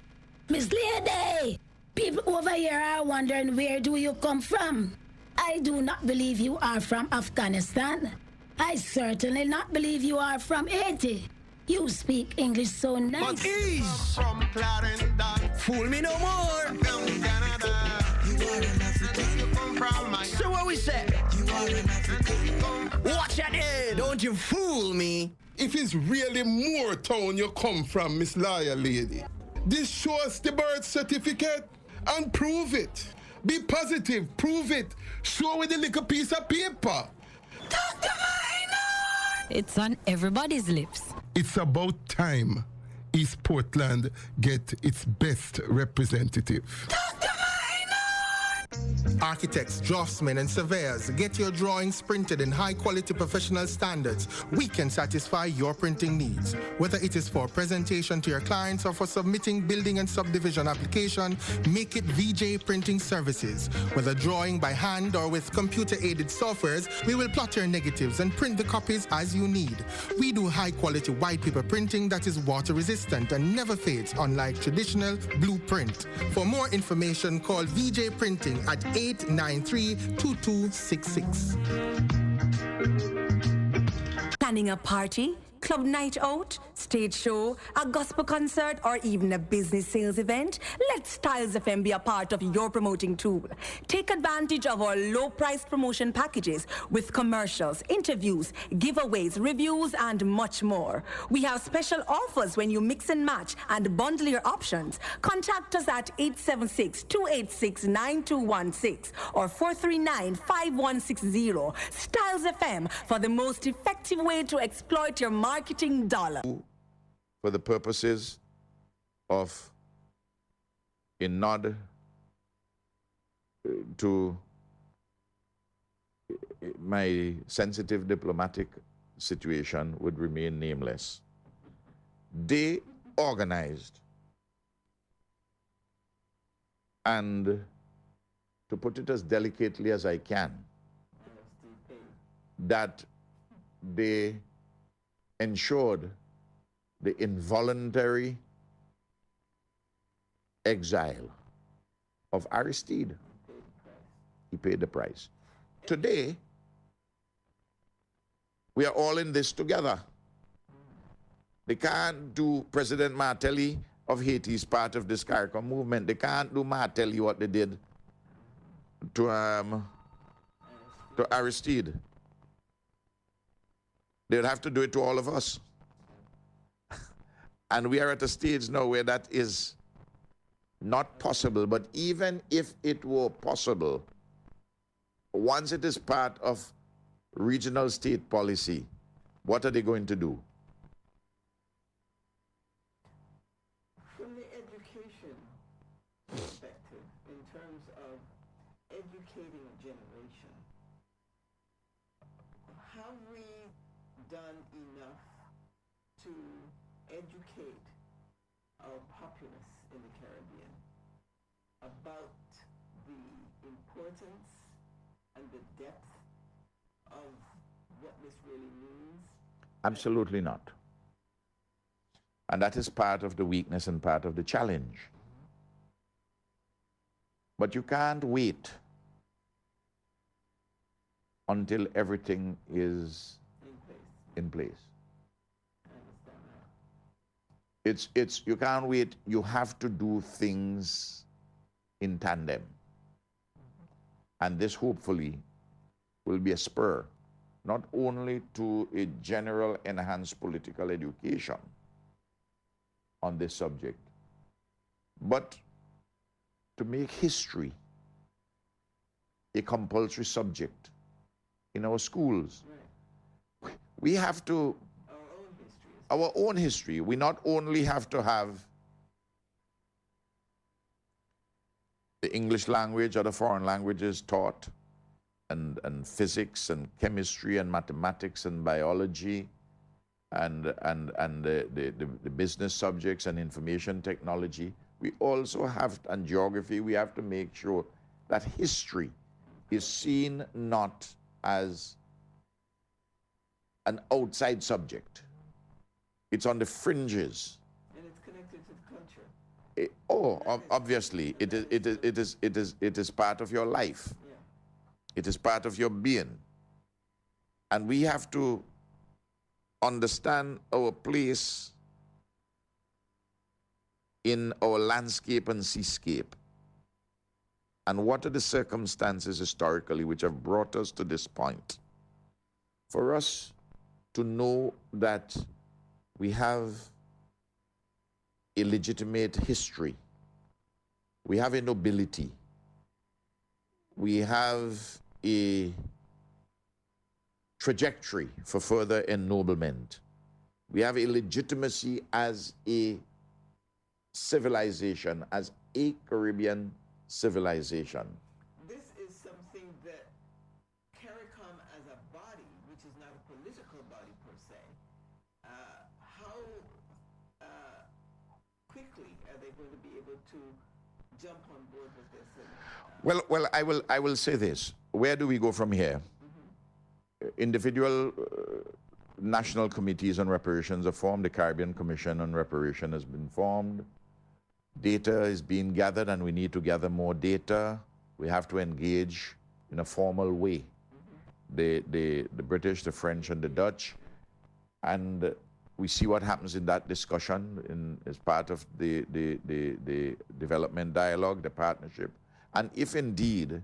Miss Lady. People over here are wondering, where do you come from? I do not believe you are from Afghanistan. I certainly not believe you are from Haiti. You speak English so nice. But ease from Clarendon. Fool me no more. From Canada. You are an African. You come from my. So what we say? You are an African. Watch your head. Don't you fool me. If it's really more town you come from, Miss Lawyer Lady, this shows the birth certificate and prove it. Be positive, prove it. Show with a little piece of paper. Dr. Minor! It's on everybody's lips. It's about time East Portland get its best representative. Architects, draftsmen, and surveyors, get your drawings printed in high-quality professional standards. We can satisfy your printing needs. Whether it is for presentation to your clients or for submitting building and subdivision application, make it VJ Printing Services. Whether drawing by hand or with computer-aided softwares, we will plot your negatives and print the copies as you need. We do high-quality white paper printing that is water-resistant and never fades, unlike traditional blueprint. For more information, call VJ Printing at 893-2266. Planning a party, club night out, stage show, a gospel concert, or even a business sales event? Let Styles FM be a part of your promoting tool. Take advantage of our low-priced promotion packages with commercials, interviews, giveaways, reviews, and much more. We have special offers when you mix and match and bundle your options. Contact us at 876-286-9216 or 439-5160. Styles FM, for the most effective way to exploit your marketing dollar. For the purposes of a nod to my sensitive diplomatic situation would remain nameless. They organized, and to put it as delicately as I can, that they ensured the involuntary exile of Aristide. He paid the price. Today, we are all in this together. They can't do President Martelly of Haiti's part of this CARICOM movement. They can't do Martelly what they did to Aristide. They'd have to do it to all of us. And we are at a stage now where that is not possible. But even if it were possible, once it is part of regional state policy, what are they going to do? From the education perspective, in terms of educating a generation, have we done enough to educate our populace in the Caribbean about the importance and the depth of what this really means? Absolutely not. And that is part of the weakness and part of the challenge. But you can't wait until everything is in place. You can't wait. You have to do things in tandem. And this hopefully will be a spur, not only to a general enhanced political education on this subject, but to make history a compulsory subject in our schools. Right. We have to, our own history. We not only have to have the English language or the foreign languages taught, and physics and chemistry and mathematics and biology and the business subjects and information technology. We also have, and geography, we have to make sure that history is seen not as an outside subject. It's on the fringes. And it's connected to the culture. Obviously, it is part of your life. Yeah. It is part of your being. And we have to understand our place in our landscape and seascape. And what are the circumstances historically which have brought us to this point? For us to know that we have a legitimate history, we have a nobility, we have a trajectory for further ennoblement, we have a legitimacy as a civilization, as a Caribbean civilization. This is something that CARICOM as a body, which is not a political body per se, how quickly are they going to be able to jump on board with this? Well, I will say this. Where do we go from here? Individual national committees on reparations are formed. The Caribbean Commission on Reparation has been formed. Data is being gathered, and we need to gather more data. We have to engage in a formal way. The British, the French, and the Dutch. And we see what happens in that discussion as part of the development dialogue, the partnership. And if indeed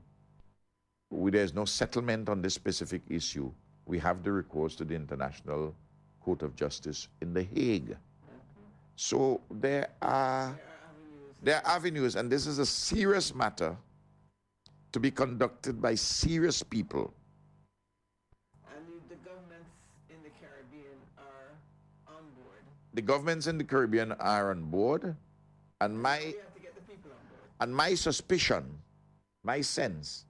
there's no settlement on this specific issue, we have the recourse to the International Court of Justice in The Hague. So there are avenues, and this is a serious matter to be conducted by serious people. And the governments in the Caribbean are on board. The governments in the Caribbean are on board, and We have to get the people on board. and my suspicion, my sense,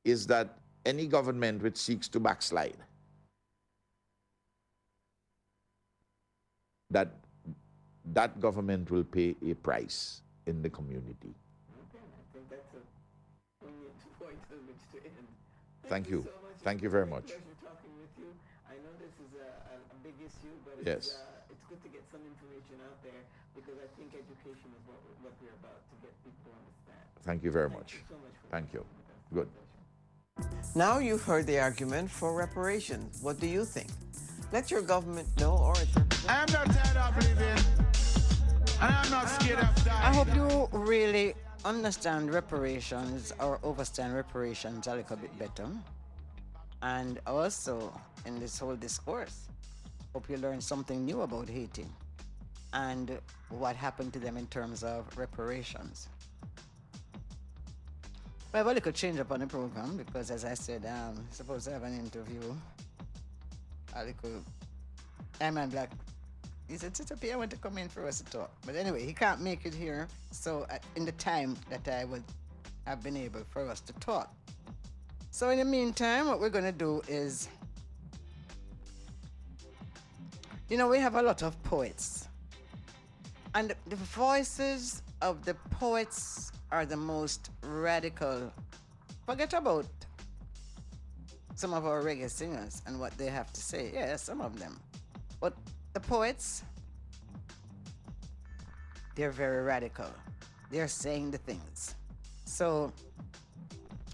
is that any government which seeks to backslide, that government will pay a price in the community. Okay, I think that's a poignant point on which to end. Thank you. So much. Thank you very much. Pleasure talking with you. I know this is a big issue, but Yes. it's good to get some information out there, because I think education is what we're about, to get people to understand. Thank you very much. You so much for Thank you. Good. Now you've heard the argument for reparations. What do you think? Let your government know, or its representative. I am not tired of living, and I'm not scared of dying. I hope you really understand reparations or understand reparations a little bit better. And also, in this whole discourse, hope you learn something new about Haiti and what happened to them in terms of reparations. We have a little change up on the program because, as I said, I'm supposed to have an interview. A little Diamond Black. He said, Sista P, I want to come in for us to talk. But anyway, he can't make it here. So in the time that I would have been able for us to talk. So in the meantime, what we're going to do is, we have a lot of poets. And the voices of the poets are the most radical. Forget about some of our reggae singers and what they have to say. Yeah, some of them. But the poets, they're very radical. They're saying the things. So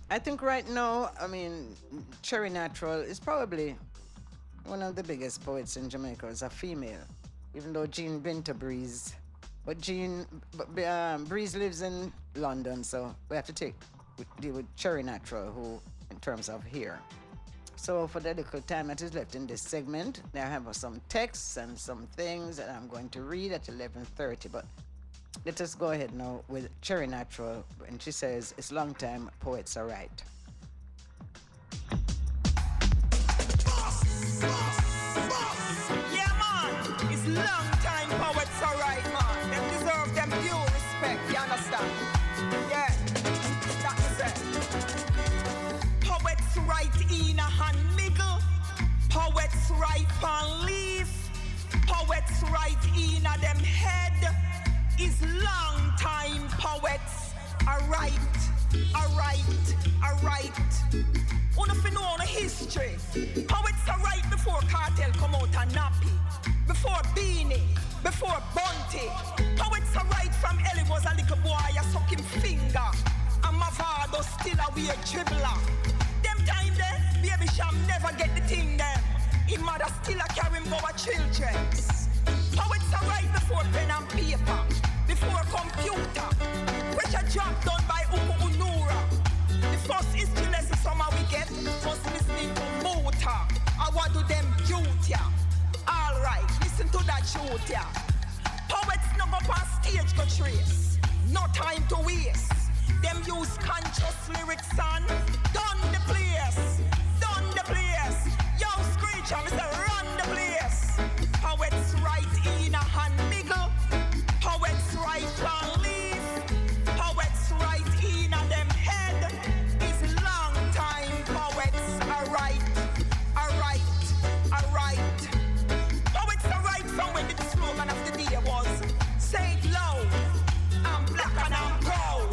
I think right now, Cherry Natural is probably one of the biggest poets in Jamaica. Is a female, even though Jean Binta Breeze. But Breeze lives in London, so we have to deal with Cherry Natural, who, in terms of here. So for the little time that is left in this segment, I have some texts and some things that I'm going to read at 11:30. But Let us go ahead now with Cherry Natural, and she says, it's long time poets are right. Yeah, man, it's long time poets are right, man. They deserve them due respect, you understand? Yeah, that is it. Poets write in a hand middle, poets write on leaf, poets write in a them head. Is long time poets are right, are right, are right. Wanna fi know the history? Poets are right before Cartel come out and nappy, before Beanie, before Bunty. Poets are right from Ellie was a little boy, a suck him finger, and Mavado still a weird dribbler. Them time there, baby Sham never get the thing there. His mother still a carry him go a children. Poets are right before pen and paper, before computer. Pressure job done by Uku Unura. The first history lesson summer we get was listening to Motor. I want to them duty. Alright, listen to that duty. Poets no go past stage go trace. No time to waste. Them use conscious lyrics and done the place. Done the place. Yo, Screecher, Mr. Run the place. Poets write in a hand niggle. Poets write on leaf. Poets write in a them head. It's long time poets are right. Are right. Are right. Poets are right from when the slogan of the day was say it loud. I'm black and I'm proud.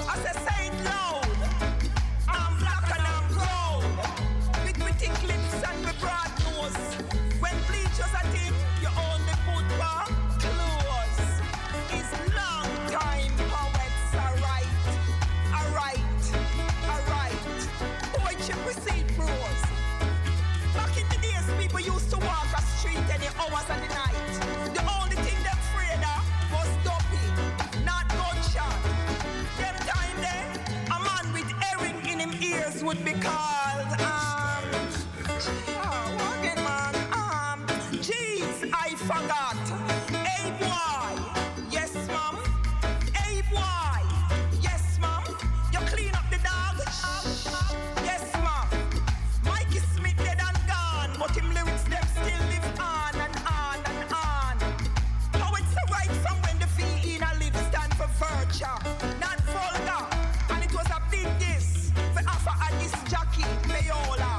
I said say it loud. I'm black and I'm proud. With witty clips and with broad nose. When bleachers are thin, you only put back clothes. It's long time poets are right. Are right. Are right. Poetry precede prose. Back in the days, people used to walk a street any hours of the night. The only thing they're afraid of was dopey, not gunshot. Them time there, a man with herring in him ears would be called, walking man, jeez, I forgot. Hey boy, yes ma'am. Hey boy, yes ma'am. You clean up the dog? Yes ma'am. Mikey Smith dead and gone, but him lyrics them still live on and on and on. Poets are right from when the V in a live stand for virtue, not vulgar. And it was a big diss for offer a disc jockey, Payola.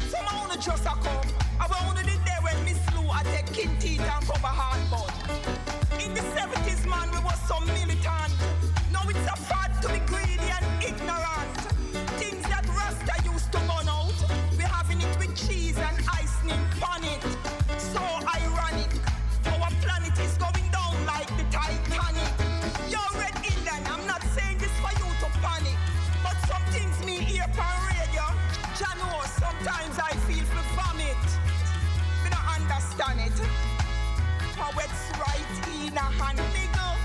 Some I wanna just a come. I wanna did there when Miss Lou I take king teeth and cover hard bud. In the 70s, man, we was so militant. Now it's a fad to be greedy and ignorant. Things that Rasta used to burn out, we having it with cheese and icing on it. So ironic. Our planet is going down like the Titanic. Yo, Red Indian, I'm not saying this for you to panic, but some things me hear on radio, Jano, sometimes I feel for vomit. We don't understand it. Poets write in a hand niggle.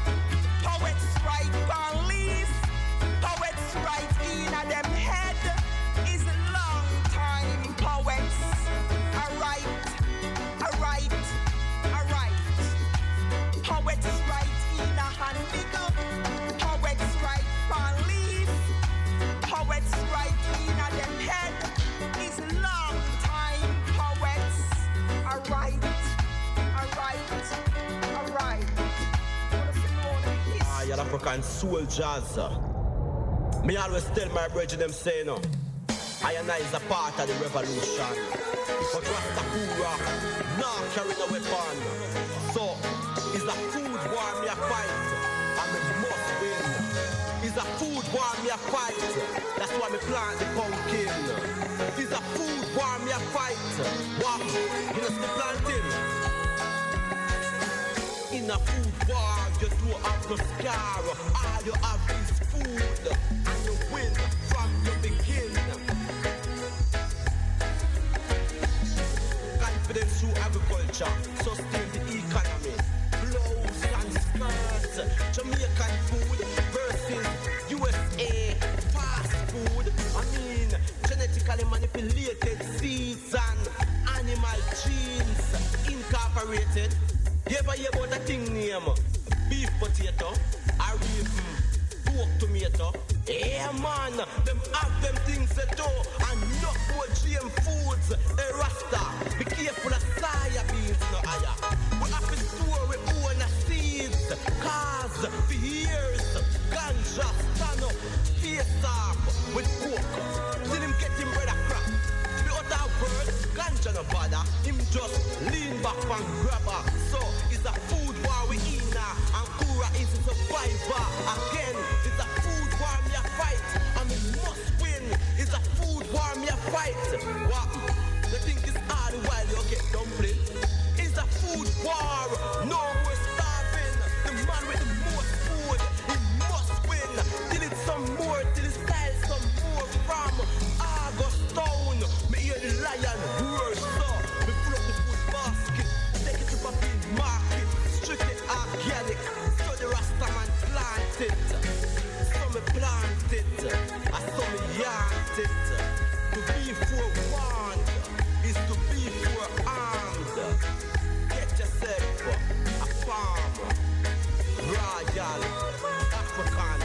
Poets write on leaf. Poets write in a them head. Is long time poets are right. Are right. Are right. Poets write in a hand niggle. Poets write on leaf. Poets write in a them head. Is long time poets are right. Are right. Are right. Y'all African soldiers. Me always tell my brethren them say no. I and I is a part of the revolution. But Rastakura now carry no weapon. So it's a food war me a fight. And me must win. It's a food war me a fight. That's why me plant the pumpkin. It's a food war me a fight. Wow, you know the planting. In a food war, you don't have to scar. All you have is food, and you win from the beginning. Confidence through agriculture, sustain the economy. Blows and skirts, Jamaican food versus USA fast food. I mean, genetically manipulated seeds and animal genes incorporated. You ever hear about a thing name? Beef potato, I real pork tomato. Yeah man, them have them things at all. And not more GM foods, a rasta. Be careful of soya beans, no higher. We have to store we own the seeds. Cause for years, ganja stand up, face up with coke. Till him get him bread a crap. The other word, ganja no bother. Him just lean back and grab her. So it's a food war we eat now. And Kura is a survivor. Again, it's a food war me a fight. And we must win. It's a food war me a fight. What? They think it's hard while you get dumpling. It's a food war. No more starving. The man with the most food, he must win. Till it's some more, till it's style some more from Augustown. Me hear the lion roar, so me pull up the food basket, take it to Papin Market, strictly organic. So the Rastaman plant it, so me plant it, and so me yard it. To be forewarned is to be forearmed. Get yourself a farm, royal, African,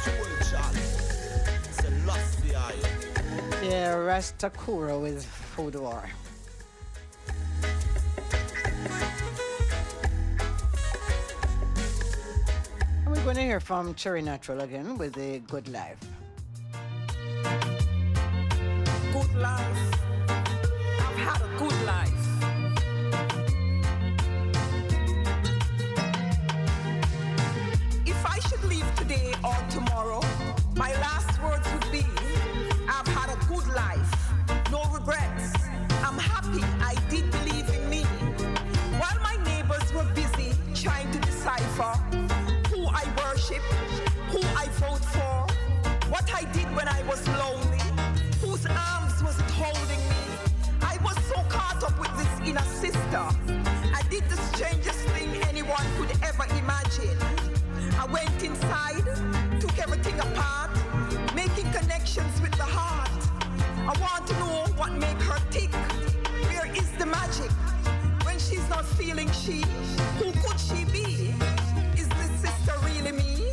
soldier, Selassie. Yeah, Rastakura with Food War. And we're going to hear from Cherry Natural again with the Good Life. Good life. I've had a good life. If I should leave today or tomorrow, my last words would be, I've had a good life, no regrets. I'm happy I did believe in me. While my neighbors were busy trying to decipher who I worship, who I vote for, what I did when I was lonely, whose arms was it holding me. I was so caught up with this inner sister. I did the strangest thing anyone could ever imagine. I went inside, took everything apart, making connections with the heart. I want to know what make her tick. Where is the magic? When she's not feeling she, who could she be? Is this sister really me?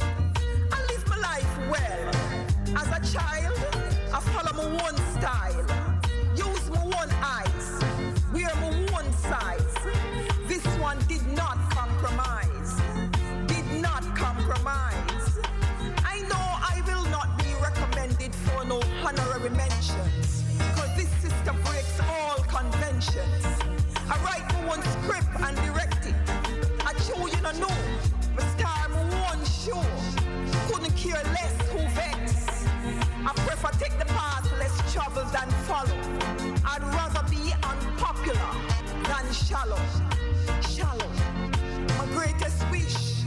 I live my life well. As a child, I follow my one style, use my one eyes, wear my one size. This one did not compromise, did not compromise. I know I will not be recommended for no honorary mentions, cause this sister breaks all conventions. I write my one script and direct it. I show you no know, but star my one show. Couldn't care less who vex. I prefer take the path less travel than follow. I'd rather be unpopular than shallow. Shallow. My greatest wish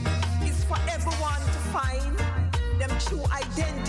is for everyone to find them true identity.